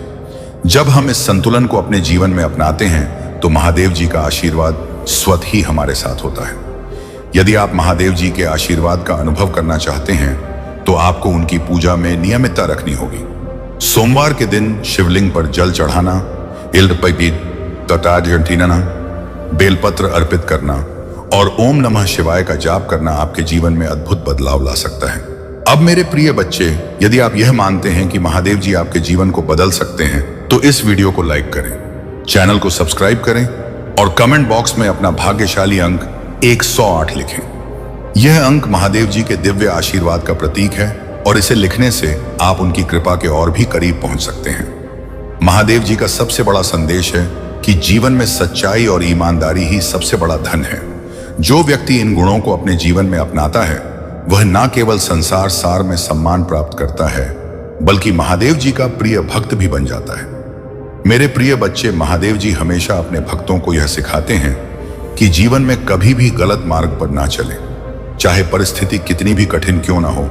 जब हम इस संतुलन को अपने जीवन में अपनाते हैं तो महादेव जी का आशीर्वाद स्वतः ही हमारे साथ होता है। यदि आप महादेव जी के आशीर्वाद का अनुभव करना चाहते हैं तो आपको उनकी पूजा में नियमितता रखनी होगी। सोमवार के दिन शिवलिंग पर जल चढ़ाना, बेलपत्र अर्पित करना और ओम नमः शिवाय का जाप करना आपके जीवन में अद्भुत बदलाव ला सकता है। अब मेरे प्रिय बच्चे, यदि आप यह मानते हैं कि महादेव जी आपके जीवन को बदल सकते हैं तो इस वीडियो को लाइक करें, चैनल को सब्सक्राइब करें और कमेंट बॉक्स में अपना भाग्यशाली अंक 108 लिखें। यह अंक महादेव जी के दिव्य आशीर्वाद का प्रतीक है और इसे लिखने से आप उनकी कृपा के और भी करीब पहुंच सकते हैं। महादेव जी का सबसे बड़ा संदेश है कि जीवन में सच्चाई और ईमानदारी ही सबसे बड़ा धन है। जो व्यक्ति इन गुणों को अपने जीवन में अपनाता है वह न केवल संसार सार में सम्मान प्राप्त करता है बल्कि महादेव जी का प्रिय भक्त भी बन जाता है। मेरे प्रिय बच्चे, महादेव जी हमेशा अपने भक्तों को यह सिखाते हैं कि जीवन में कभी भी गलत मार्ग पर ना चलें। चाहे परिस्थिति कितनी भी कठिन क्यों ना हो,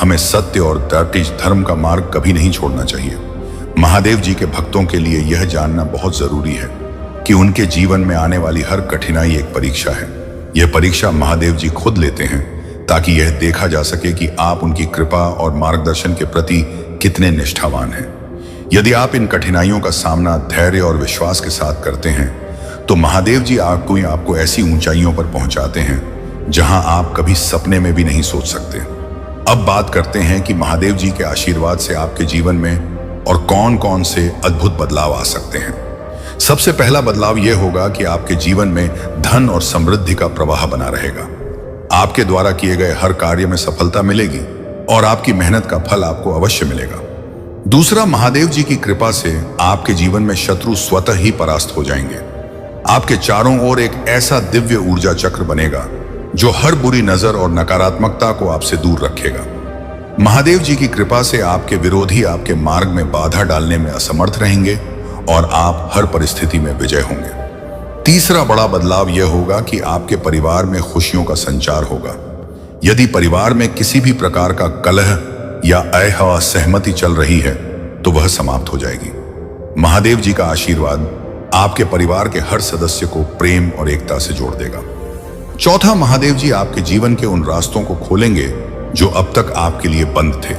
हमें सत्य और धर्म का मार्ग कभी नहीं छोड़ना चाहिए। महादेव जी के भक्तों के लिए यह जानना बहुत जरूरी है कि उनके जीवन में आने वाली हर कठिनाई एक परीक्षा है। यह परीक्षा महादेव जी खुद लेते हैं ताकि यह देखा जा सके कि आप उनकी कृपा और मार्गदर्शन के प्रति कितने निष्ठावान हैं। यदि आप इन कठिनाइयों का सामना धैर्य और विश्वास के साथ करते हैं तो महादेव जी आपको ऐसी ऊंचाइयों पर पहुंचाते हैं जहां आप कभी सपने में भी नहीं सोच सकते। अब बात करते हैं कि महादेव जी के आशीर्वाद से आपके जीवन में और कौन कौन से अद्भुत बदलाव आ सकते हैं। सबसे पहला बदलाव यह होगा कि आपके जीवन में धन और समृद्धि का प्रवाह बना रहेगा। आपके द्वारा किए गए हर कार्य में सफलता मिलेगी और आपकी मेहनत का फल आपको अवश्य मिलेगा। दूसरा, महादेव जी की कृपा से आपके जीवन में शत्रु स्वतः ही परास्त हो जाएंगे। आपके चारों ओर एक ऐसा दिव्य ऊर्जा चक्र बनेगा जो हर बुरी नजर और नकारात्मकता को आपसे दूर रखेगा। महादेव जी की कृपा से आपके विरोधी आपके मार्ग में बाधा डालने में असमर्थ रहेंगे और आप हर परिस्थिति में विजय होंगे। तीसरा बड़ा बदलाव यह होगा कि आपके परिवार में खुशियों का संचार होगा। यदि परिवार में किसी भी प्रकार का कलह या असहमति चल रही है तो वह समाप्त हो जाएगी। महादेव जी का आशीर्वाद आपके परिवार के हर सदस्य को प्रेम और एकता से जोड़ देगा। चौथा, महादेव जी आपके जीवन के उन रास्तों को खोलेंगे जो अब तक आपके लिए बंद थे।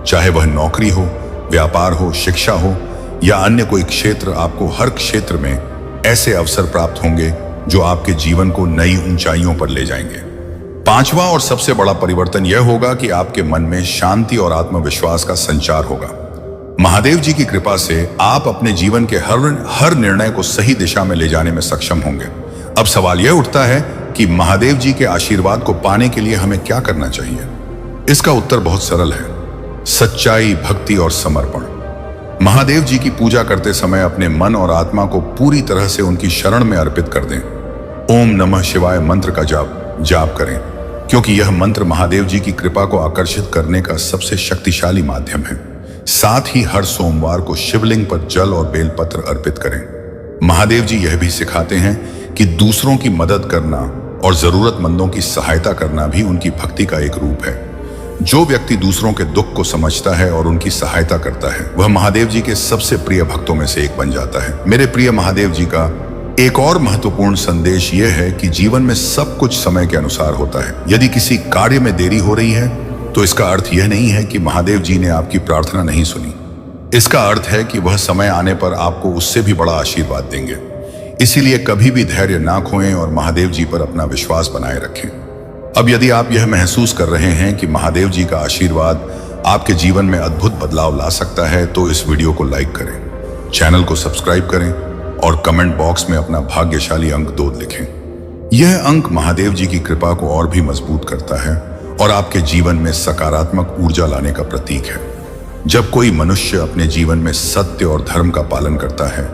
चाहे वह नौकरी हो, व्यापार हो, शिक्षा हो या अन्य कोई क्षेत्र, आपको हर क्षेत्र में ऐसे अवसर प्राप्त होंगे जो आपके जीवन को नई ऊंचाइयों पर ले जाएंगे। पांचवा और सबसे बड़ा परिवर्तन यह होगा कि आपके मन में शांति और आत्मविश्वास का संचार होगा। महादेव जी की कृपा से आप अपने जीवन के हर निर्णय को सही दिशा में ले जाने में सक्षम होंगे। अब सवाल यह उठता है कि महादेव जी के आशीर्वाद को पाने के लिए हमें क्या करना चाहिए। इसका उत्तर बहुत सरल है, सच्चाई, भक्ति और समर्पण। महादेव जी की पूजा करते समय अपने मन और आत्मा को पूरी तरह से उनकी शरण में अर्पित कर दें। ओम नमः शिवाय मंत्र का जाप करें, क्योंकि यह मंत्र महादेव जी की कृपा को आकर्षित करने का सबसे शक्तिशाली माध्यम है। साथ ही हर सोमवार को शिवलिंग पर जल और बेलपत्र अर्पित करें। महादेव जी यह भी सिखाते हैं कि दूसरों की मदद करना और जरूरतमंदों की सहायता करना भी उनकी भक्ति का एक रूप है। जो व्यक्ति दूसरों के दुख को समझता है और उनकी सहायता करता है वह महादेव जी के सबसे प्रिय भक्तों में से एक बन जाता है। मेरे प्रिय महादेव जी का एक और महत्वपूर्ण संदेश यह है कि जीवन में सब कुछ समय के अनुसार होता है। यदि किसी कार्य में देरी हो रही है तो इसका अर्थ यह नहीं है कि महादेव जी ने आपकी प्रार्थना नहीं सुनी। इसका अर्थ है कि वह समय आने पर आपको उससे भी बड़ा आशीर्वाद देंगे। इसीलिए कभी भी धैर्य ना खोएं और महादेव जी पर अपना विश्वास बनाए रखें। अब यदि आप यह महसूस कर रहे हैं कि महादेव जी का आशीर्वाद आपके जीवन में अद्भुत बदलाव ला सकता है, तो इस वीडियो को लाइक करें, चैनल को सब्सक्राइब करें और कमेंट बॉक्स में अपना भाग्यशाली अंक 2 लिखें। यह अंक महादेव जी की कृपा को और भी मजबूत करता है और आपके जीवन में सकारात्मक ऊर्जा लाने का प्रतीक है। जब कोई मनुष्य अपने जीवन में सत्य और धर्म का पालन करता है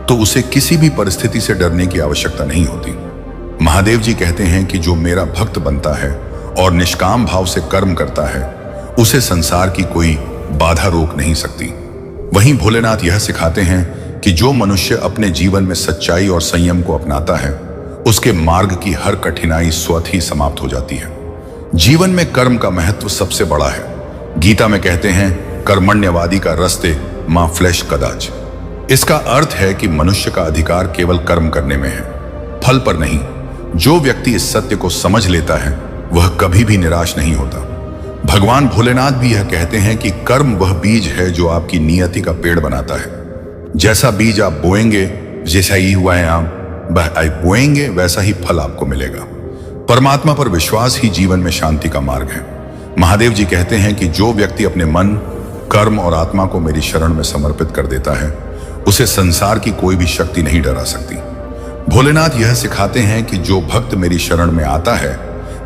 तो उसे किसी भी परिस्थिति से डरने की आवश्यकता नहीं होती। महादेव जी कहते हैं कि जो मेरा भक्त बनता है और निष्काम भाव से कर्म करता है, उसे संसार की कोई बाधा रोक नहीं सकती। वहीं भोलेनाथ यह सिखाते हैं कि जो मनुष्य अपने जीवन में सच्चाई और संयम को अपनाता है, उसके मार्ग की हर कठिनाई स्वतः ही समाप्त हो जाती है। जीवन में कर्म का महत्व सबसे बड़ा है। गीता में कहते हैं, कर्मण्यवादी का रस्ते मां फ्लैश कदाच। इसका अर्थ है कि मनुष्य का अधिकार केवल कर्म करने में है, फल पर नहीं। जो व्यक्ति इस सत्य को समझ लेता है वह कभी भी निराश नहीं होता। भगवान भोलेनाथ भी यह कहते हैं कि कर्म वह बीज है जो आपकी नियति का पेड़ बनाता है। जैसा बीज आप बोएंगे, जैसा ही हुआ है आप बोएंगे, वैसा ही फल आपको मिलेगा। परमात्मा पर विश्वास ही जीवन में शांति का मार्ग है। महादेव जी कहते हैं कि जो व्यक्ति अपने मन, कर्म और आत्मा को मेरी शरण में समर्पित कर देता है, उसे संसार की कोई भी शक्ति नहीं डरा सकती। भोलेनाथ यह सिखाते हैं कि जो भक्त मेरी शरण में आता है,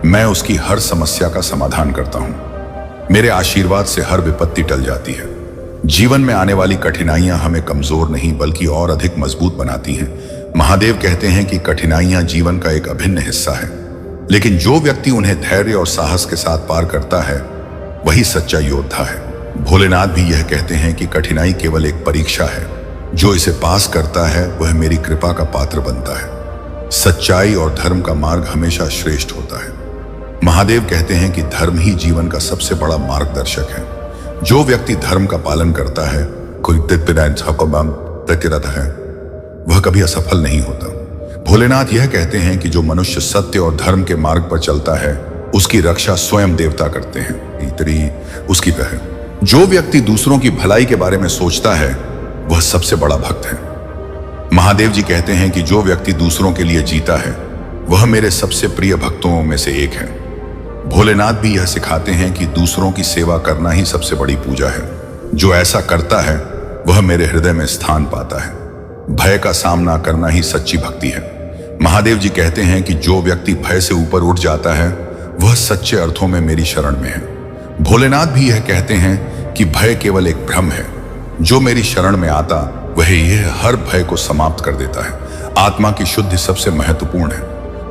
मैं उसकी हर समस्या का समाधान करता हूं। मेरे आशीर्वाद से हर विपत्ति टल जाती है। जीवन में आने वाली कठिनाइयां हमें कमजोर नहीं बल्कि और अधिक मजबूत बनाती हैं। महादेव कहते हैं कि कठिनाइयां जीवन का एक अभिन्न हिस्सा है, लेकिन जो व्यक्ति उन्हें धैर्य और साहस के साथ पार करता है, वही सच्चा योद्धा है। भोलेनाथ भी यह कहते हैं कि कठिनाई केवल एक परीक्षा है, जो इसे पास करता है वह मेरी कृपा का पात्र बनता है। सच्चाई और धर्म का मार्ग हमेशा श्रेष्ठ होता है। महादेव कहते हैं कि धर्म ही जीवन का सबसे बड़ा मार्गदर्शक है। जो व्यक्ति धर्म का पालन करता है, है, वह कभी असफल नहीं होता। भोलेनाथ यह कहते हैं कि जो मनुष्य सत्य और धर्म के मार्ग पर चलता है, उसकी रक्षा स्वयं देवता करते हैं। उसकी तरह जो व्यक्ति दूसरों की भलाई के बारे में सोचता है, वह सबसे बड़ा भक्त है। महादेव जी कहते हैं कि जो व्यक्ति दूसरों के लिए जीता है, वह मेरे सबसे प्रिय भक्तों में से एक है। भोलेनाथ भी यह सिखाते हैं कि दूसरों की सेवा करना ही सबसे बड़ी पूजा है। जो ऐसा करता है वह मेरे हृदय में स्थान पाता है। भय का सामना करना ही सच्ची भक्ति है। महादेव जी कहते हैं कि जो व्यक्ति भय से ऊपर उठ जाता है, वह सच्चे अर्थों में मेरी शरण में है। भोलेनाथ भी यह कहते हैं कि भय केवल एक भ्रम है। जो मेरी शरण में आता, वह यह हर भय को समाप्त कर देता है। आत्मा की शुद्धि सबसे महत्वपूर्ण है।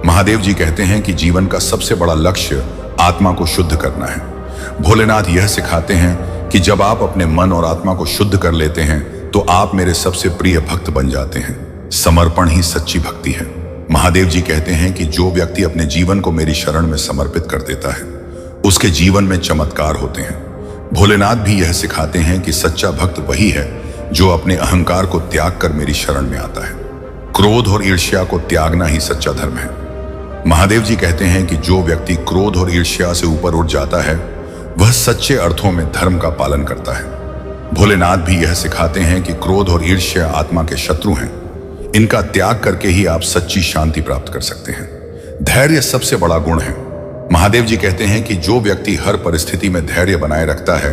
महादेव जी कहते हैं कि जीवन का सबसे बड़ा लक्ष्य आत्मा को शुद्ध करना है। भोलेनाथ यह सिखाते हैं कि जब आप अपने मन और आत्मा को शुद्ध कर लेते हैं, तो आप मेरे सबसे प्रिय भक्त बन जाते हैं। समर्पण ही सच्ची भक्ति है। महादेव जी कहते हैं कि जो व्यक्ति अपने जीवन को मेरी शरण में समर्पित कर देता है, उसके जीवन में चमत्कार होते हैं। भोलेनाथ भी यह सिखाते हैं कि सच्चा भक्त वही है जो अपने अहंकार को त्याग कर मेरी शरण में आता है। क्रोध और ईर्ष्या को त्यागना ही सच्चा धर्म है। महादेव जी कहते हैं कि जो व्यक्ति क्रोध और ईर्ष्या से ऊपर उठ जाता है, वह सच्चे अर्थों में धर्म का पालन करता है। भोलेनाथ भी यह सिखाते हैं कि क्रोध और ईर्ष्या आत्मा के शत्रु हैं। इनका त्याग करके ही आप सच्ची शांति प्राप्त कर सकते हैं। धैर्य सबसे बड़ा गुण है। महादेव जी कहते हैं कि जो व्यक्ति हर परिस्थिति में धैर्य बनाए रखता है,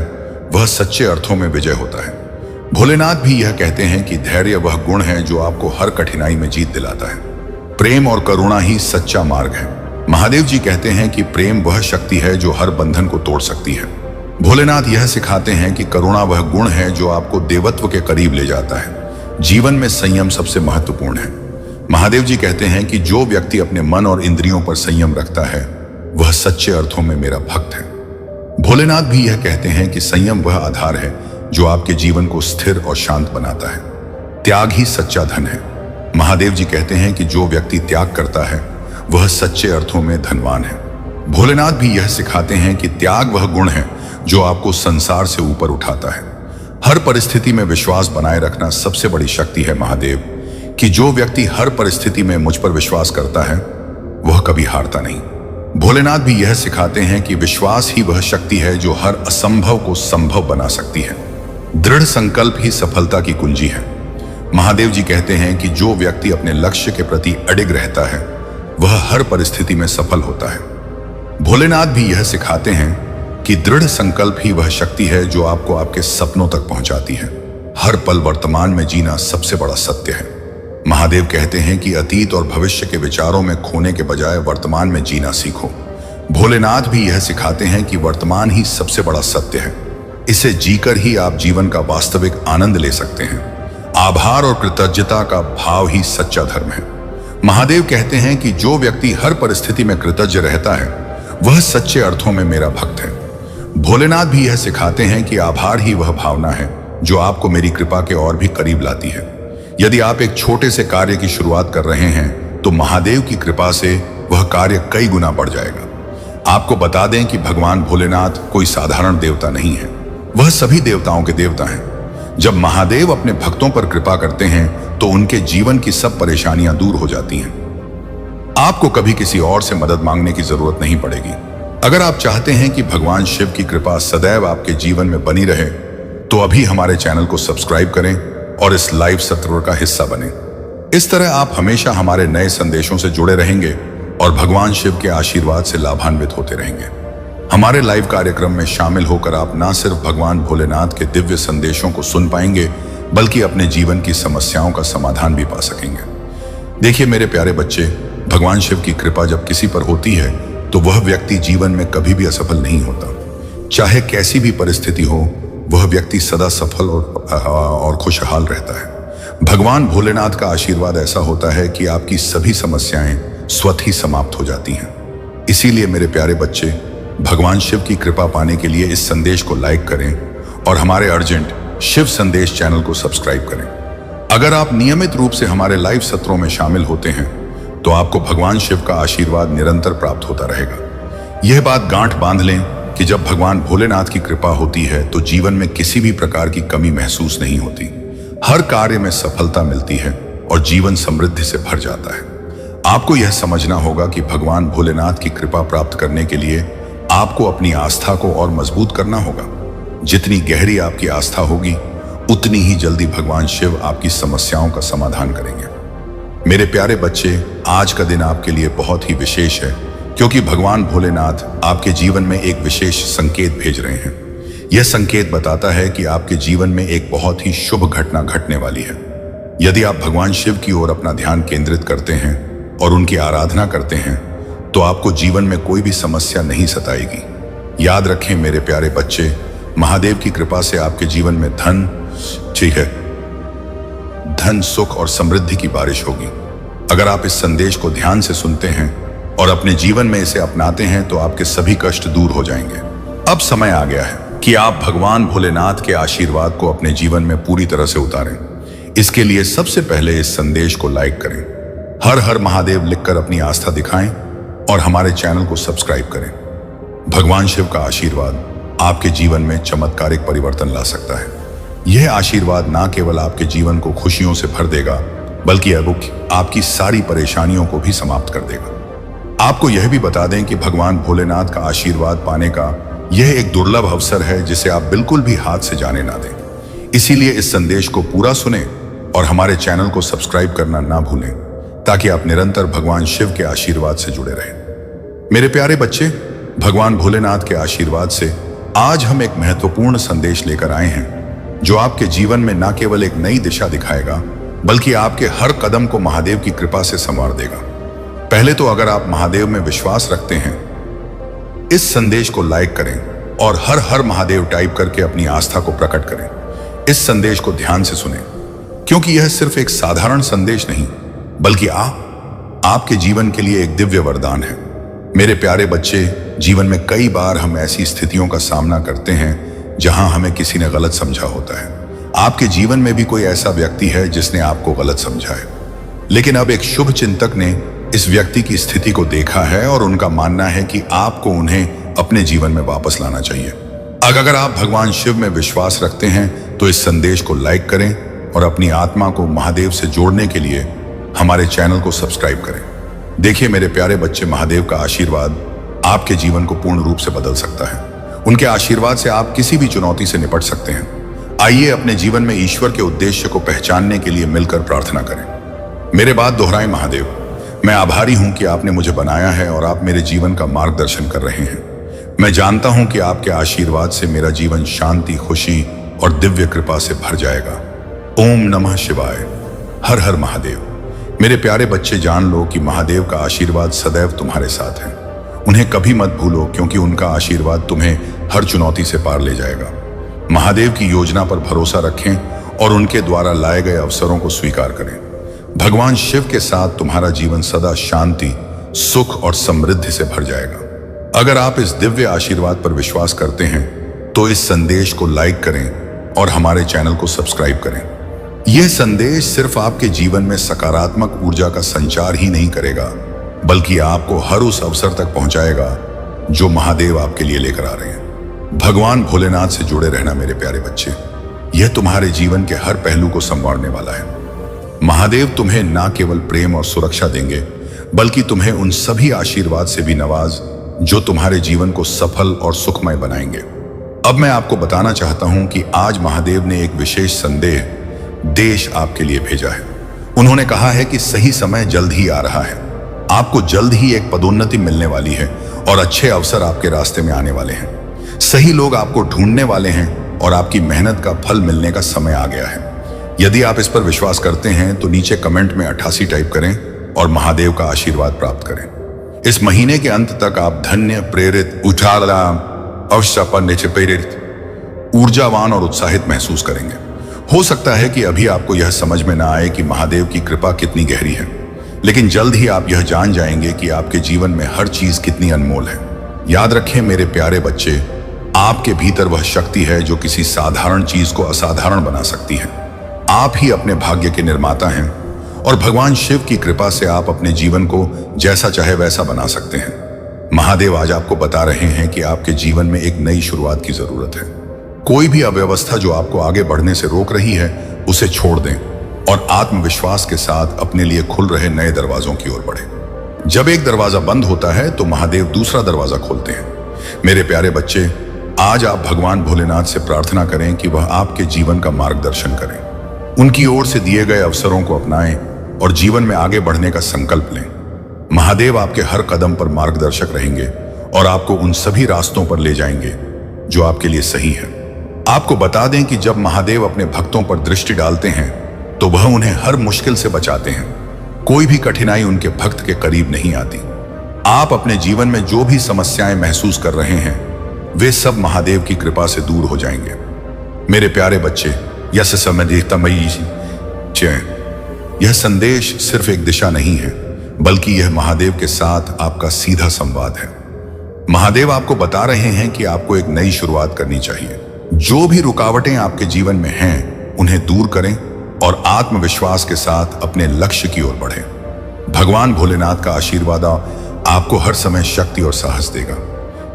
वह सच्चे अर्थों में विजय होता है। भोलेनाथ भी यह कहते हैं कि धैर्य वह गुण है जो आपको हर कठिनाई में जीत दिलाता है। प्रेम और करुणा ही सच्चा मार्ग है। महादेव जी कहते हैं कि प्रेम वह शक्ति है जो हर बंधन को तोड़ सकती है। भोलेनाथ यह सिखाते हैं कि करुणा वह गुण है जो आपको देवत्व के करीब ले जाता है। जीवन में संयम सबसे महत्वपूर्ण है। महादेव जी कहते हैं कि जो व्यक्ति अपने मन और इंद्रियों पर संयम रखता है, वह सच्चे अर्थों में मेरा भक्त है। भोलेनाथ भी यह कहते हैं कि संयम वह आधार है जो आपके जीवन को स्थिर और शांत बनाता है। त्याग ही सच्चा धन है। महादेव जी कहते हैं कि जो व्यक्ति त्याग करता है, वह सच्चे अर्थों में धनवान है। भोलेनाथ भी यह सिखाते हैं कि त्याग वह गुण है जो आपको संसार से ऊपर उठाता है। हर परिस्थिति में विश्वास बनाए रखना सबसे बड़ी शक्ति है महादेव, कि जो व्यक्ति हर परिस्थिति में मुझ पर विश्वास करता है, वह कभी हारता नहीं। भोलेनाथ भी यह सिखाते हैं कि विश्वास ही वह शक्ति है जो हर असंभव को संभव बना सकती है। दृढ़ संकल्प ही सफलता की कुंजी है। महादेव जी कहते हैं कि जो व्यक्ति अपने लक्ष्य के प्रति अडिग रहता है वह हर परिस्थिति में सफल होता है। भोलेनाथ भी यह सिखाते हैं कि दृढ़ संकल्प ही वह शक्ति है जो आपको आपके सपनों तक पहुंचाती है। हर पल वर्तमान में जीना सबसे बड़ा सत्य है। महादेव कहते हैं कि अतीत और भविष्य के विचारों में खोने के बजाय वर्तमान में जीना सीखो। भोलेनाथ भी यह सिखाते हैं कि वर्तमान ही सबसे बड़ा सत्य है। इसे जीकर ही आप जीवन का वास्तविक आनंद ले सकते हैं। आभार और कृतज्ञता का भाव ही सच्चा धर्म है। महादेव कहते हैं कि जो व्यक्ति हर परिस्थिति में कृतज्ञ रहता है वह सच्चे अर्थों में मेरा भक्त है। भोलेनाथ भी यह सिखाते हैं कि आभार ही वह भावना है जो आपको मेरी कृपा के और भी करीब लाती है। यदि आप एक छोटे से कार्य की शुरुआत कर रहे हैं तो महादेव की कृपा से वह कार्य कई गुना बढ़ जाएगा। आपको बता दें कि भगवान भोलेनाथ कोई साधारण देवता नहीं है, वह सभी देवताओं के देवता हैं। जब महादेव अपने भक्तों पर कृपा करते हैं तो उनके जीवन की सब परेशानियां दूर हो जाती हैं। आपको कभी किसी और से मदद मांगने की जरूरत नहीं पड़ेगी। अगर आप चाहते हैं कि भगवान शिव की कृपा सदैव आपके जीवन में बनी रहे तो अभी हमारे चैनल को सब्सक्राइब करें और इस लाइव सत्र का हिस्सा बने। इस तरह आप हमेशा हमारे नए संदेशों से जुड़े रहेंगे और भगवान शिव के आशीर्वाद से लाभान्वित होते रहेंगे। हमारे लाइव कार्यक्रम में शामिल होकर आप न सिर्फ भगवान भोलेनाथ के दिव्य संदेशों को सुन पाएंगे बल्कि अपने जीवन की समस्याओं का समाधान भी पा सकेंगे। देखिए मेरे प्यारे बच्चे, भगवान शिव की कृपा जब किसी पर होती है तो वह व्यक्ति जीवन में कभी भी असफल नहीं होता। चाहे कैसी भी परिस्थिति हो वह व्यक्ति सदा सफल और खुशहाल रहता है। भगवान भोलेनाथ का आशीर्वाद ऐसा होता है कि आपकी सभी समस्याएं स्वतः ही समाप्त हो जाती हैं। इसीलिए मेरे प्यारे बच्चे, भगवान शिव की कृपा पाने के लिए इस संदेश को लाइक करें और हमारे अर्जेंट शिव संदेश चैनल को सब्सक्राइब करें। अगर आप नियमित रूप से हमारे लाइव सत्रों में शामिल होते हैं तो आपको भगवान शिव का आशीर्वाद निरंतर प्राप्त होता रहेगा। यह बात गांठ बांध लें कि जब भगवान भोलेनाथ की कृपा होती है तो जीवन में किसी भी प्रकार की कमी महसूस नहीं होती। हर कार्य में सफलता मिलती है और जीवन समृद्धि से भर जाता है। आपको यह समझना होगा कि भगवान भोलेनाथ की कृपा प्राप्त करने के लिए आपको अपनी आस्था को और मजबूत करना होगा। जितनी गहरी आपकी आस्था होगी उतनी ही जल्दी भगवान शिव आपकी समस्याओं का समाधान करेंगे। मेरे प्यारे बच्चे, आज का दिन आपके लिए बहुत ही विशेष है क्योंकि भगवान भोलेनाथ आपके जीवन में एक विशेष संकेत भेज रहे हैं। यह संकेत बताता है कि आपके जीवन में एक बहुत ही शुभ घटना घटने वाली है। यदि आप भगवान शिव की ओर अपना ध्यान केंद्रित करते हैं और उनकी आराधना करते हैं तो आपको जीवन में कोई भी समस्या नहीं सताएगी। याद रखें मेरे प्यारे बच्चे, महादेव की कृपा से आपके जीवन में धन, सुख और समृद्धि की बारिश होगी। अगर आप इस संदेश को ध्यान से सुनते हैं और अपने जीवन में इसे अपनाते हैं तो आपके सभी कष्ट दूर हो जाएंगे। अब समय आ गया है कि आप भगवान भोलेनाथ के आशीर्वाद को अपने जीवन में पूरी तरह से उतारें। इसके लिए सबसे पहले इस संदेश को लाइक करें, हर हर महादेव लिखकर अपनी आस्था दिखाएं और हमारे चैनल को सब्सक्राइब करें। भगवान शिव का आशीर्वाद आपके जीवन में चमत्कारिक परिवर्तन ला सकता है। यह आशीर्वाद ना केवल आपके जीवन को खुशियों से भर देगा बल्कि आपकी सारी परेशानियों को भी समाप्त कर देगा। आपको यह भी बता दें कि भगवान भोलेनाथ का आशीर्वाद पाने का यह एक दुर्लभ अवसर है जिसे आप बिल्कुल भी हाथ से जाने ना दें। इसीलिए इस संदेश को पूरा सुने और हमारे चैनल को सब्सक्राइब करना ना भूलें ताकि आप निरंतर भगवान शिव के आशीर्वाद से जुड़े रहें। मेरे प्यारे बच्चे, भगवान भोलेनाथ के आशीर्वाद से आज हम एक महत्वपूर्ण संदेश लेकर आए हैं जो आपके जीवन में न केवल एक नई दिशा दिखाएगा बल्कि आपके हर कदम को महादेव की कृपा से संवार देगा। पहले तो अगर आप महादेव में विश्वास रखते हैं, इस संदेश को लाइक करें और हर हर महादेव टाइप करके अपनी आस्था को प्रकट करें। इस संदेश को ध्यान से सुनें क्योंकि यह सिर्फ एक साधारण संदेश नहीं बल्कि आपके जीवन के लिए एक दिव्य वरदान है। मेरे प्यारे बच्चे, जीवन में कई बार हम ऐसी स्थितियों का सामना करते हैं जहां हमें किसी ने गलत समझा होता है। आपके जीवन में भी कोई ऐसा व्यक्ति है जिसने आपको गलत समझा है, लेकिन अब एक शुभ चिंतक ने इस व्यक्ति की स्थिति को देखा है और उनका मानना है कि आपको उन्हें अपने जीवन में वापस लाना चाहिए। अगर आप भगवान शिव में विश्वास रखते हैं तो इस संदेश को लाइक करें और अपनी आत्मा को महादेव से जोड़ने के लिए हमारे चैनल को सब्सक्राइब करें। देखिए मेरे प्यारे बच्चे, महादेव का आशीर्वाद आपके जीवन को पूर्ण रूप से बदल सकता है। उनके आशीर्वाद से आप किसी भी चुनौती से निपट सकते हैं। आइए अपने जीवन में ईश्वर के उद्देश्य को पहचानने के लिए मिलकर प्रार्थना करें। मेरे बात दोहराएं, महादेव, मैं आभारी हूं कि आपने मुझे बनाया है और आप मेरे जीवन का मार्गदर्शन कर रहे हैं। मैं जानता हूं कि आपके आशीर्वाद से मेरा जीवन शांति, खुशी और दिव्य कृपा से भर जाएगा। ओम नमः शिवाय। हर हर महादेव। मेरे प्यारे बच्चे, जान लो कि महादेव का आशीर्वाद सदैव तुम्हारे साथ है। उन्हें कभी मत भूलो, क्योंकि उनका आशीर्वाद तुम्हें हर चुनौती से पार ले जाएगा। महादेव की योजना पर भरोसा रखें और उनके द्वारा लाए गए अवसरों को स्वीकार करें। भगवान शिव के साथ तुम्हारा जीवन सदा शांति, सुख और समृद्धि से भर जाएगा। अगर आप इस दिव्य आशीर्वाद पर विश्वास करते हैं तो इस संदेश को लाइक करें और हमारे चैनल को सब्सक्राइब करें। यह संदेश सिर्फ आपके जीवन में सकारात्मक ऊर्जा का संचार ही नहीं करेगा, बल्कि आपको हर उस अवसर तक पहुंचाएगा जो महादेव आपके लिए लेकर आ रहे हैं। भगवान भोलेनाथ से जुड़े रहना मेरे प्यारे बच्चे, यह तुम्हारे जीवन के हर पहलू को संवारने वाला है। महादेव तुम्हें ना केवल प्रेम और सुरक्षा देंगे, बल्कि तुम्हें उन सभी आशीर्वाद से भी नवाज जो तुम्हारे जीवन को सफल और सुखमय बनाएंगे। अब मैं आपको बताना चाहता हूं कि आज महादेव ने एक विशेष संदेश आपके लिए भेजा है। उन्होंने कहा है कि सही समय जल्द ही आ रहा है। आपको जल्द ही एक पदोन्नति मिलने वाली है और अच्छे अवसर आपके रास्ते में आने वाले हैं। सही लोग आपको ढूंढने वाले हैं और आपकी मेहनत का फल मिलने का समय आ गया है। यदि आप इस पर विश्वास करते हैं तो नीचे कमेंट में 88 टाइप करें और महादेव का आशीर्वाद प्राप्त करें। इस महीने के अंत तक आप धन्य, प्रेरित, ऊर्जावान और उत्साहित महसूस करेंगे। हो सकता है कि अभी आपको यह समझ में ना आए कि महादेव की कृपा कितनी गहरी है, लेकिन जल्द ही आप यह जान जाएंगे कि आपके जीवन में हर चीज कितनी अनमोल है। याद रखें मेरे प्यारे बच्चे, आपके भीतर वह शक्ति है जो किसी साधारण चीज को असाधारण बना सकती है। आप ही अपने भाग्य के निर्माता हैं और भगवान शिव की कृपा से आप अपने जीवन को जैसा चाहे वैसा बना सकते हैं। महादेव आज आपको बता रहे हैं कि आपके जीवन में एक नई शुरुआत की जरूरत है। कोई भी अव्यवस्था जो आपको आगे बढ़ने से रोक रही है, उसे छोड़ दें और आत्मविश्वास के साथ अपने लिए खुल रहे नए दरवाजों की ओर बढ़ें। जब एक दरवाजा बंद होता है तो महादेव दूसरा दरवाजा खोलते हैं। मेरे प्यारे बच्चे, आज आप भगवान भोलेनाथ से प्रार्थना करें कि वह आपके जीवन का मार्गदर्शन करें। उनकी ओर से दिए गए अवसरों को अपनाएं और जीवन में आगे बढ़ने का संकल्प लें। महादेव आपके हर कदम पर मार्गदर्शक रहेंगे और आपको उन सभी रास्तों पर ले जाएंगे जो आपके लिए सही है। आपको बता दें कि जब महादेव अपने भक्तों पर दृष्टि डालते हैं तो वह उन्हें हर मुश्किल से बचाते हैं। कोई भी कठिनाई उनके भक्त के करीब नहीं आती। आप अपने जीवन में जो भी समस्याएं महसूस कर रहे हैं, वे सब महादेव की कृपा से दूर हो जाएंगे। मेरे प्यारे बच्चे, यह संदेश सिर्फ एक दिशा नहीं है, बल्कि यह महादेव के साथ आपका सीधा संवाद है। महादेव आपको बता रहे हैं कि आपको एक नई शुरुआत करनी चाहिए। जो भी रुकावटें आपके जीवन में हैं, उन्हें दूर करें और आत्मविश्वास के साथ अपने लक्ष्य की ओर बढ़ें। भगवान भोलेनाथ का आशीर्वाद आपको हर समय शक्ति और साहस देगा।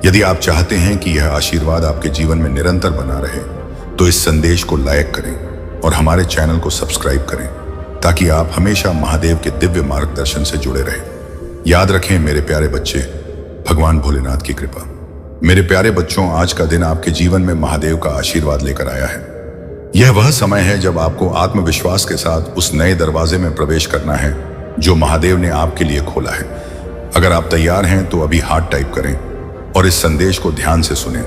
यदि आप चाहते हैं कि यह आशीर्वाद आपके जीवन में निरंतर बना रहे, तो इस संदेश को लाइक करें और हमारे चैनल को सब्सक्राइब करें, ताकि आप हमेशा महादेव के दिव्य मार्गदर्शन से जुड़े रहें। याद रखें मेरे प्यारे बच्चे, भगवान भोलेनाथ की कृपा। मेरे प्यारे बच्चों, आज का दिन आपके जीवन में महादेव का आशीर्वाद लेकर आया है। यह वह समय है जब आपको आत्मविश्वास के साथ उस नए दरवाजे में प्रवेश करना है जो महादेव ने आपके लिए खोला है। अगर आप तैयार हैं तो अभी हाथ टाइप करें और इस संदेश को ध्यान से सुनें,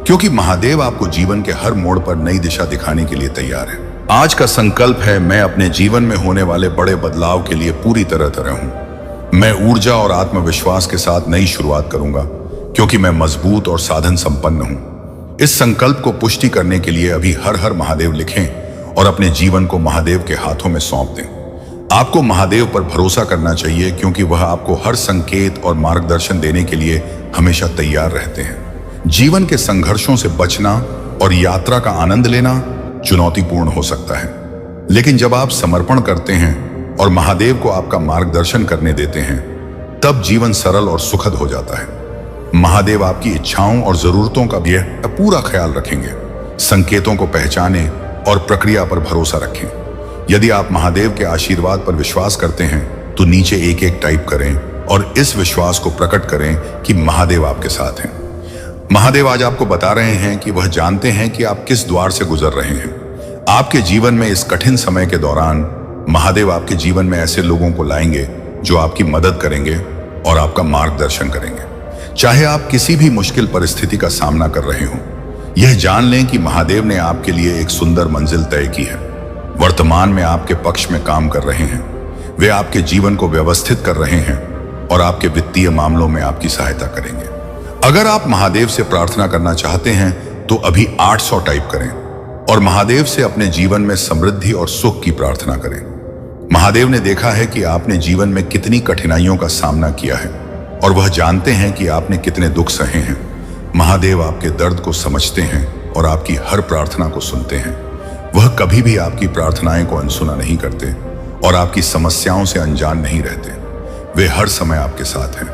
क्योंकि महादेव आपको जीवन के हर मोड़ पर नई दिशा दिखाने के लिए तैयार है। आज का संकल्प है, मैं अपने जीवन में होने वाले बड़े बदलाव के लिए पूरी तरह हूं। मैं ऊर्जा और आत्मविश्वास के साथ नई शुरुआत करूंगा, क्योंकि मैं मजबूत और साधन संपन्न हूं। इस संकल्प को पुष्टि करने के लिए अभी हर हर महादेव लिखें और अपने जीवन को महादेव के हाथों में सौंप दें। आपको महादेव पर भरोसा करना चाहिए, क्योंकि वह आपको हर संकेत और मार्गदर्शन देने के लिए हमेशा तैयार रहते हैं। जीवन के संघर्षों से बचना और यात्रा का आनंद लेना चुनौतीपूर्ण हो सकता है, लेकिन जब आप समर्पण करते हैं और महादेव को आपका मार्गदर्शन करने देते हैं, तब जीवन सरल और सुखद हो जाता है। महादेव आपकी इच्छाओं और जरूरतों का भी पूरा ख्याल रखेंगे। संकेतों को पहचानें और प्रक्रिया पर भरोसा रखें। यदि आप महादेव के आशीर्वाद पर विश्वास करते हैं तो नीचे एक टाइप करें और इस विश्वास को प्रकट करें कि महादेव आपके साथ हैं। महादेव आज आपको बता रहे हैं कि वह जानते हैं कि आप किस द्वार से गुजर रहे हैं। आपके जीवन में इस कठिन समय के दौरान महादेव आपके जीवन में ऐसे लोगों को लाएंगे जो आपकी मदद करेंगे और आपका मार्गदर्शन करेंगे। चाहे आप किसी भी मुश्किल परिस्थिति का सामना कर रहे हो, यह जान लें कि महादेव ने आपके लिए एक सुंदर मंजिल तय की है। वर्तमान में आपके पक्ष में काम कर रहे हैं। वे आपके जीवन को व्यवस्थित कर रहे हैं और आपके वित्तीय मामलों में आपकी सहायता करेंगे। अगर आप महादेव से प्रार्थना करना चाहते हैं तो अभी 800 टाइप करें और महादेव से अपने जीवन में समृद्धि और सुख की प्रार्थना करें। महादेव ने देखा है कि आपने जीवन में कितनी कठिनाइयों का सामना किया है और वह जानते हैं कि आपने कितने दुख सहे हैं। महादेव आपके दर्द को समझते हैं और आपकी हर प्रार्थना को सुनते हैं। वह कभी भी आपकी प्रार्थनाएं को अनसुना नहीं करते और आपकी समस्याओं से अनजान नहीं रहते। वे हर समय आपके साथ हैं,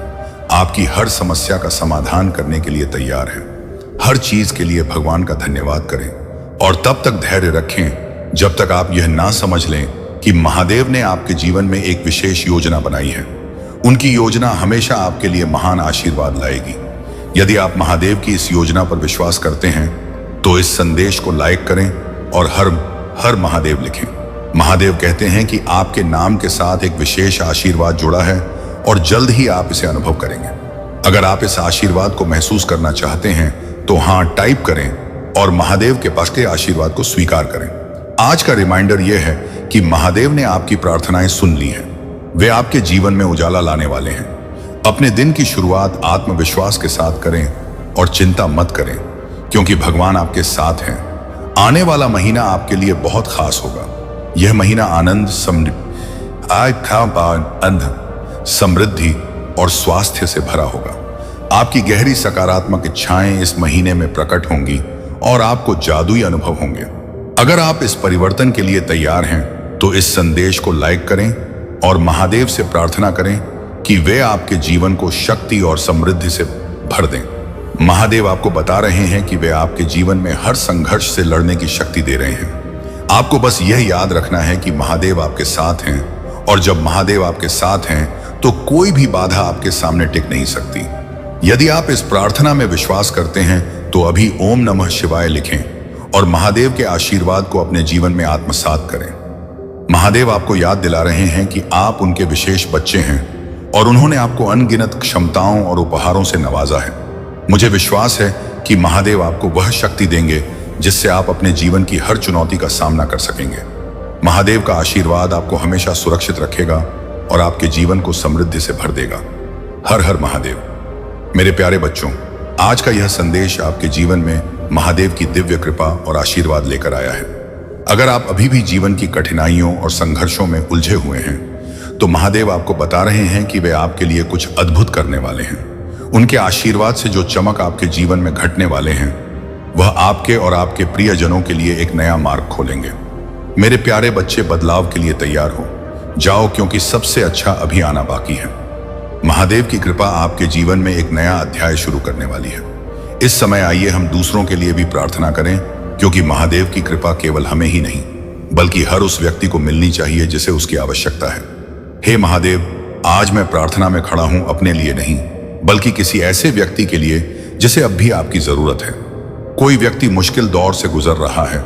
आपकी हर समस्या का समाधान करने के लिए तैयार हैं। हर चीज के लिए भगवान का धन्यवाद करें और तब तक धैर्य रखें जब तक आप यह ना समझ लें कि महादेव ने आपके जीवन में एक विशेष योजना बनाई है। उनकी योजना हमेशा आपके लिए महान आशीर्वाद लाएगी। यदि आप महादेव की इस योजना पर विश्वास करते हैं तो इस संदेश को लाइक करें और हर महादेव लिखें। महादेव कहते हैं कि आपके नाम के साथ एक विशेष आशीर्वाद जुड़ा है और जल्द ही आप इसे अनुभव करेंगे। अगर आप इस आशीर्वाद को महसूस करना चाहते हैं तो हाँ टाइप करें और महादेव के पास के आशीर्वाद को स्वीकार करें। आज का रिमाइंडर यह है कि महादेव ने आपकी प्रार्थनाएं सुन ली हैं। वे आपके जीवन में उजाला लाने वाले हैं। अपने दिन की शुरुआत आत्मविश्वास के साथ करें और चिंता मत करें, क्योंकि भगवान आपके साथ हैं। आने वाला महीना आपके लिए बहुत खास होगा। यह महीना आनंद, समृद्धि और स्वास्थ्य से भरा होगा। आपकी गहरी सकारात्मक इच्छाएं इस महीने में प्रकट होंगी और आपको जादुई अनुभव होंगे। अगर आप इस परिवर्तन के लिए तैयार हैं तो इस संदेश को लाइक करें और महादेव से प्रार्थना करें कि वे आपके जीवन को शक्ति और समृद्धि से भर दें। महादेव आपको बता रहे हैं कि वे आपके जीवन में हर संघर्ष से लड़ने की शक्ति दे रहे हैं। आपको बस यह याद रखना है कि महादेव आपके साथ हैं और जब महादेव आपके साथ हैं तो कोई भी बाधा आपके सामने टिक नहीं सकती। यदि आप इस प्रार्थना में विश्वास करते हैं तो अभी ओम नमः शिवाय लिखें और महादेव के आशीर्वाद को अपने जीवन में आत्मसात करें। महादेव आपको याद दिला रहे हैं कि आप उनके विशेष बच्चे हैं और उन्होंने आपको अनगिनत क्षमताओं और उपहारों से नवाजा है। मुझे विश्वास है कि महादेव आपको वह शक्ति देंगे जिससे आप अपने जीवन की हर चुनौती का सामना कर सकेंगे। महादेव का आशीर्वाद आपको हमेशा सुरक्षित रखेगा और आपके जीवन को समृद्धि से भर देगा। हर हर महादेव। मेरे प्यारे बच्चों, आज का यह संदेश आपके जीवन में महादेव की दिव्य कृपा और आशीर्वाद लेकर आया है। अगर आप अभी भी जीवन की कठिनाइयों और संघर्षों में उलझे हुए हैं तो महादेव आपको बता रहे हैं कि वे आपके लिए कुछ अद्भुत करने वाले हैं। उनके आशीर्वाद से जो चमक आपके जीवन में घटने वाले हैं वह आपके और आपके प्रियजनों के लिए एक नया मार्ग खोलेंगे। मेरे प्यारे बच्चे, बदलाव के लिए तैयार हो जाओ, क्योंकि सबसे अच्छा अभी आना बाकी है। महादेव की कृपा आपके जीवन में एक नया अध्याय शुरू करने वाली है। इस समय आइए हम दूसरों के लिए भी प्रार्थना करें, क्योंकि महादेव की कृपा केवल हमें ही नहीं बल्कि हर उस व्यक्ति को मिलनी चाहिए जिसे उसकी आवश्यकता है। हे महादेव, आज मैं प्रार्थना में खड़ा हूं अपने लिए नहीं बल्कि किसी ऐसे व्यक्ति के लिए जिसे अब भी आपकी जरूरत है। कोई व्यक्ति मुश्किल दौर से गुजर रहा है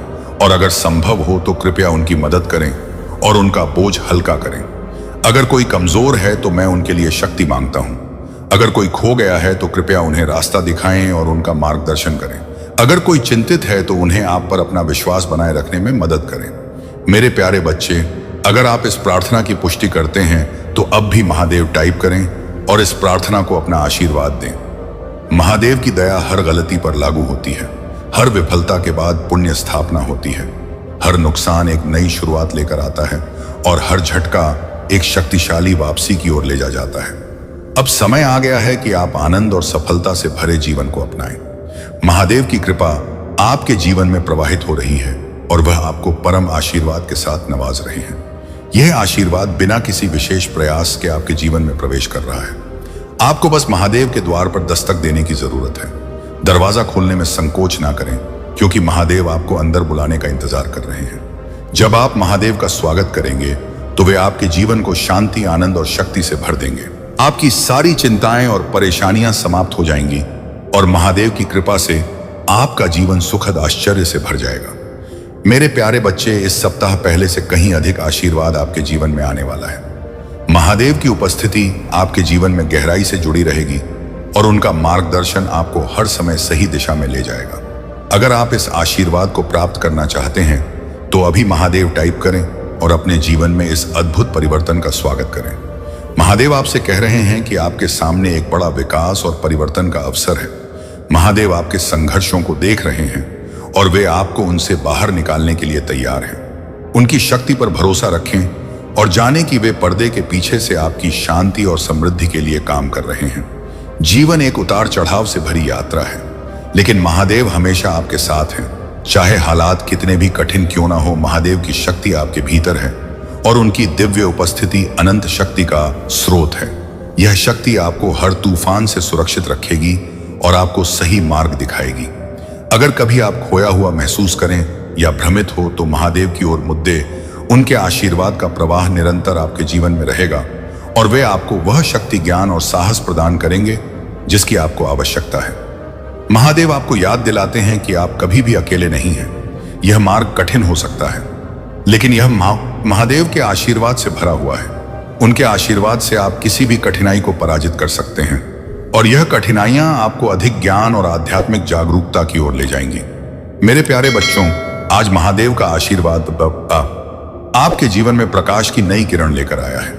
और अगर संभव हो तो कृपया उनकी मदद करें और उनका बोझ हल्का करें। अगर कोई कमजोर है तो मैं उनके लिए शक्ति मांगता हूं। अगर कोई खो गया है तो कृपया उन्हें रास्ता दिखाएं और उनका मार्गदर्शन करें। अगर कोई चिंतित है तो उन्हें आप पर अपना विश्वास बनाए रखने में मदद करें। मेरे प्यारे बच्चे, अगर आप इस प्रार्थना की पुष्टि करते हैं तो अब भी महादेव टाइप करें और इस प्रार्थना को अपना आशीर्वाद दें। महादेव की दया हर गलती पर लागू होती है। हर विफलता के बाद पुण्य स्थापना होती है। हर नुकसान एक नई शुरुआत लेकर आता है और हर झटका एक शक्तिशाली वापसी की ओर ले जाता है। अब समय आ गया है कि आप आनंद और सफलता से भरे जीवन को अपनाएं। महादेव की कृपा आपके जीवन में प्रवाहित हो रही है और वह आपको परम आशीर्वाद के साथ नवाज रहे हैं। यह आशीर्वाद बिना किसी विशेष प्रयास के आपके जीवन में प्रवेश कर रहा है। आपको बस महादेव के द्वार पर दस्तक देने की जरूरत है। दरवाजा खोलने में संकोच ना करें, क्योंकि महादेव आपको अंदर बुलाने का इंतजार कर रहे हैं। जब आप महादेव का स्वागत करेंगे तो वे आपके जीवन को शांति, आनंद और शक्ति से भर देंगे। आपकी सारी चिंताएं और परेशानियां समाप्त हो जाएंगी और महादेव की कृपा से आपका जीवन सुखद आश्चर्य से भर जाएगा। मेरे प्यारे बच्चे, इस सप्ताह पहले से कहीं अधिक आशीर्वाद आपके जीवन में आने वाला है। महादेव की उपस्थिति आपके जीवन में गहराई से जुड़ी रहेगी और उनका मार्गदर्शन आपको हर समय सही दिशा में ले जाएगा। अगर आप इस आशीर्वाद को प्राप्त करना चाहते हैं तो अभी महादेव टाइप करें और अपने जीवन में इस अद्भुत परिवर्तन का स्वागत करें। महादेव आपसे कह रहे हैं कि आपके सामने एक बड़ा विकास और परिवर्तन का अवसर है। महादेव आपके संघर्षों को देख रहे हैं और वे आपको उनसे बाहर निकालने के लिए तैयार हैं। उनकी शक्ति पर भरोसा रखें और जानें कि वे पर्दे के पीछे से आपकी शांति और समृद्धि के लिए काम कर रहे हैं। जीवन एक उतार चढ़ाव से भरी यात्रा है, लेकिन महादेव हमेशा आपके साथ हैं। चाहे हालात कितने भी कठिन क्यों ना हो, महादेव की शक्ति आपके भीतर है और उनकी दिव्य उपस्थिति अनंत शक्ति का स्रोत है। यह शक्ति आपको हर तूफान से सुरक्षित रखेगी और आपको सही मार्ग दिखाएगी। अगर कभी आप खोया हुआ महसूस करें या भ्रमित हो तो महादेव की ओर मुद्दे, उनके आशीर्वाद का प्रवाह निरंतर आपके जीवन में रहेगा और वे आपको वह शक्ति, ज्ञान और साहस प्रदान करेंगे जिसकी आपको आवश्यकता है। महादेव आपको याद दिलाते हैं कि आप कभी भी अकेले नहीं हैं। यह मार्ग कठिन हो सकता है, लेकिन यह महादेव के आशीर्वाद से भरा हुआ है। उनके आशीर्वाद से आप किसी भी कठिनाई को पराजित कर सकते हैं और यह कठिनाइयां आपको अधिक ज्ञान और आध्यात्मिक जागरूकता की ओर ले जाएंगी। मेरे प्यारे बच्चों, आज महादेव का आशीर्वाद आपके जीवन में प्रकाश की नई किरण लेकर आया है।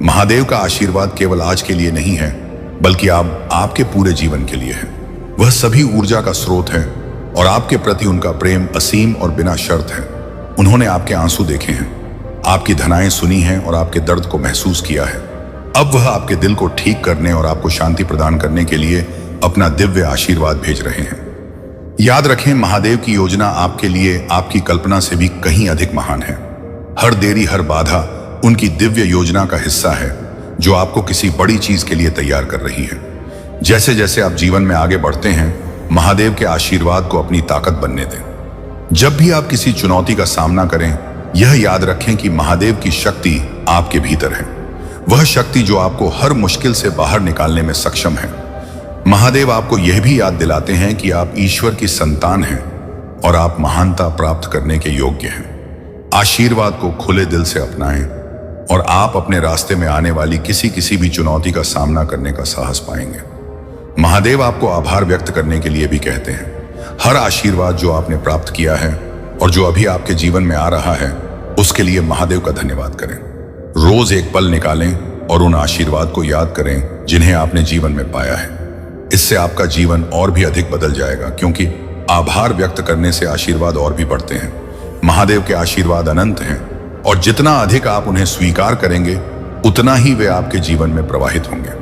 महादेव का आशीर्वाद केवल आज के लिए नहीं है, बल्कि आपके पूरे जीवन के लिए है। वह सभी ऊर्जा का स्रोत है और आपके प्रति उनका प्रेम असीम और बिना शर्त है। उन्होंने आपके आंसू देखे हैं, आपकी धनाएं सुनी हैं और आपके दर्द को महसूस किया है। अब वह आपके दिल को ठीक करने और आपको शांति प्रदान करने के लिए अपना दिव्य आशीर्वाद भेज रहे हैं। याद रखें, महादेव की योजना आपके लिए आपकी कल्पना से भी कहीं अधिक महान है। हर देरी, हर बाधा उनकी दिव्य योजना का हिस्सा है जो आपको किसी बड़ी चीज के लिए तैयार कर रही है। जैसे जैसे आप जीवन में आगे बढ़ते हैं, महादेव के आशीर्वाद को अपनी ताकत बनने दें। जब भी आप किसी चुनौती का सामना करें, यह याद रखें कि महादेव की शक्ति आपके भीतर है। वह शक्ति जो आपको हर मुश्किल से बाहर निकालने में सक्षम है। महादेव आपको यह भी याद दिलाते हैं कि आप ईश्वर की संतान हैं और आप महानता प्राप्त करने के योग्य हैं। आशीर्वाद को खुले दिल से अपनाएं और आप अपने रास्ते में आने वाली किसी भी चुनौती का सामना करने का साहस पाएंगे। महादेव आपको आभार व्यक्त करने के लिए भी कहते हैं। हर आशीर्वाद जो आपने प्राप्त किया है और जो अभी आपके जीवन में आ रहा है, उसके लिए महादेव का धन्यवाद करें। रोज एक पल निकालें और उन आशीर्वाद को याद करें जिन्हें आपने जीवन में पाया है। इससे आपका जीवन और भी अधिक बदल जाएगा, क्योंकि आभार व्यक्त करने से आशीर्वाद और भी बढ़ते हैं। महादेव के आशीर्वाद अनंत हैं और जितना अधिक आप उन्हें स्वीकार करेंगे, उतना ही वे आपके जीवन में प्रवाहित होंगे।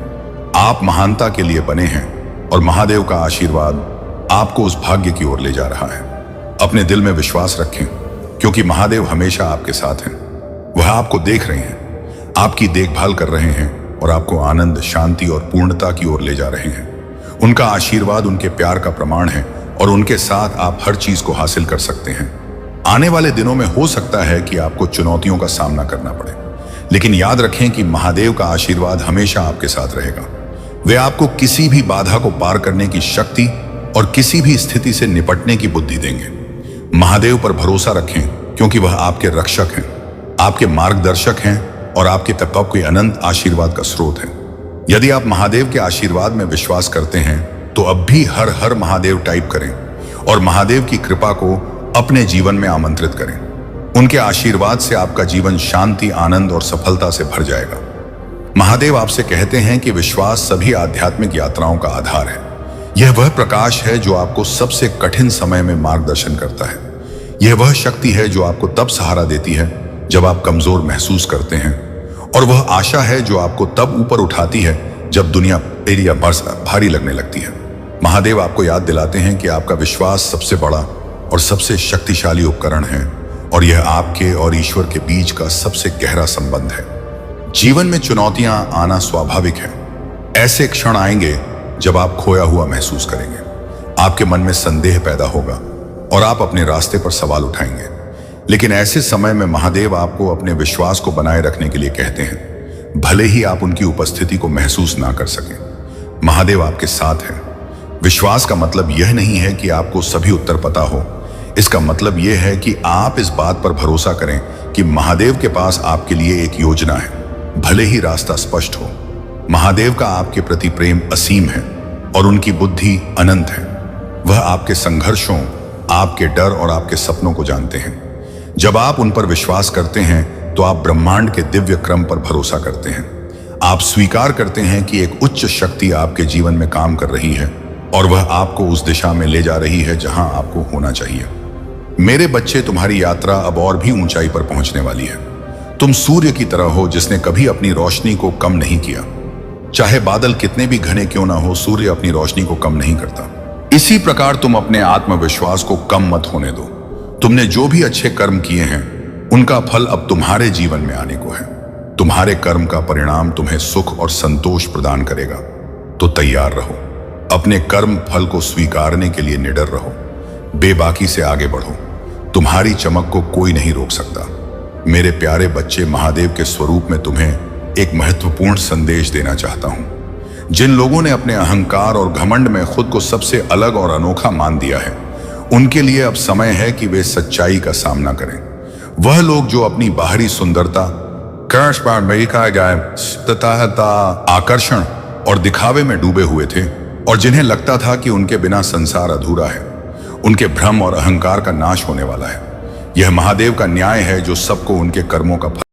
आप महानता के लिए बने हैं और महादेव का आशीर्वाद आपको उस भाग्य की ओर ले जा रहा है। अपने दिल में विश्वास रखें, क्योंकि महादेव हमेशा आपके साथ हैं। वह आपको देख रहे हैं, आपकी देखभाल कर रहे हैं और आपको आनंद, शांति और पूर्णता की ओर ले जा रहे हैं। उनका आशीर्वाद उनके प्यार का प्रमाण है और उनके साथ आप हर चीज को हासिल कर सकते हैं। आने वाले दिनों में हो सकता है कि आपको चुनौतियों का सामना करना पड़े, लेकिन याद रखें कि महादेव का आशीर्वाद हमेशा आपके साथ रहेगा। वे आपको किसी भी बाधा को पार करने की शक्ति और किसी भी स्थिति से निपटने की बुद्धि देंगे। महादेव पर भरोसा रखें, क्योंकि वह आपके रक्षक हैं, आपके मार्गदर्शक हैं और आपके तक के अनंत आशीर्वाद का स्रोत है। यदि आप महादेव के आशीर्वाद में विश्वास करते हैं तो अब भी हर हर महादेव टाइप करें और महादेव की कृपा को अपने जीवन में आमंत्रित करें। उनके आशीर्वाद से आपका जीवन शांति, आनंद और सफलता से भर जाएगा। महादेव आपसे कहते हैं कि विश्वास सभी आध्यात्मिक यात्राओं का आधार है। यह वह प्रकाश है जो आपको सबसे कठिन समय में मार्गदर्शन करता है। यह वह शक्ति है जो आपको तब सहारा देती है जब आप कमजोर महसूस करते हैं, और वह आशा है जो आपको तब ऊपर उठाती है जब दुनिया भारी लगने लगती है। महादेव आपको याद दिलाते हैं कि आपका विश्वास सबसे बड़ा और सबसे शक्तिशाली उपकरण है और यह आपके और ईश्वर के बीच का सबसे गहरा संबंध है। जीवन में चुनौतियां आना स्वाभाविक है। ऐसे क्षण आएंगे जब आप खोया हुआ महसूस करेंगे, आपके मन में संदेह पैदा होगा और आप अपने रास्ते पर सवाल उठाएंगे। लेकिन ऐसे समय में महादेव आपको अपने विश्वास को बनाए रखने के लिए कहते हैं। भले ही आप उनकी उपस्थिति को महसूस ना कर सकें। महादेव आपके साथ हैं। विश्वास का मतलब यह नहीं है कि आपको सभी उत्तर पता हो। इसका मतलब यह है कि आप इस बात पर भरोसा करें कि महादेव के पास आपके लिए एक योजना है, भले ही रास्ता स्पष्ट हो। महादेव का आपके प्रति प्रेम असीम है और उनकी बुद्धि अनंत है। वह आपके संघर्षों, आपके डर और आपके सपनों को जानते हैं। जब आप उन पर विश्वास करते हैं तो आप ब्रह्मांड के दिव्य क्रम पर भरोसा करते हैं। आप स्वीकार करते हैं कि एक उच्च शक्ति आपके जीवन में काम कर रही है और वह आपको उस दिशा में ले जा रही है जहां आपको होना चाहिए। मेरे बच्चे, तुम्हारी यात्रा अब और भी ऊंचाई पर पहुंचने वाली है। तुम सूर्य की तरह हो जिसने कभी अपनी रोशनी को कम नहीं किया। चाहे बादल कितने भी घने क्यों ना हो, सूर्य अपनी रोशनी को कम नहीं करता। इसी प्रकार तुम अपने आत्मविश्वास को कम मत होने दो। तुमने जो भी अच्छे कर्म किए हैं उनका फल अब तुम्हारे जीवन में आने को है। तुम्हारे कर्म का परिणाम तुम्हें सुख और संतोष प्रदान करेगा। तो तैयार रहो। अपने कर्म फल को स्वीकारने के लिए निडर रहो। बेबाकी से आगे बढ़ो। तुम्हारी चमक को कोई नहीं रोक सकता। मेरे प्यारे बच्चे, महादेव के स्वरूप में तुम्हें एक महत्वपूर्ण संदेश देना चाहता हूं। जिन लोगों ने अपने अहंकार और घमंड में खुद को सबसे अलग और अनोखा मान दिया है, उनके लिए अब समय है कि वे सच्चाई का सामना करें। वह लोग जो अपनी बाहरी सुंदरता, आकर्षण और दिखावे में डूबे हुए थे और जिन्हें लगता था कि उनके बिना संसार अधूरा है, उनके भ्रम और अहंकार का नाश होने वाला है। यह महादेव का न्याय है जो सबको उनके कर्मों का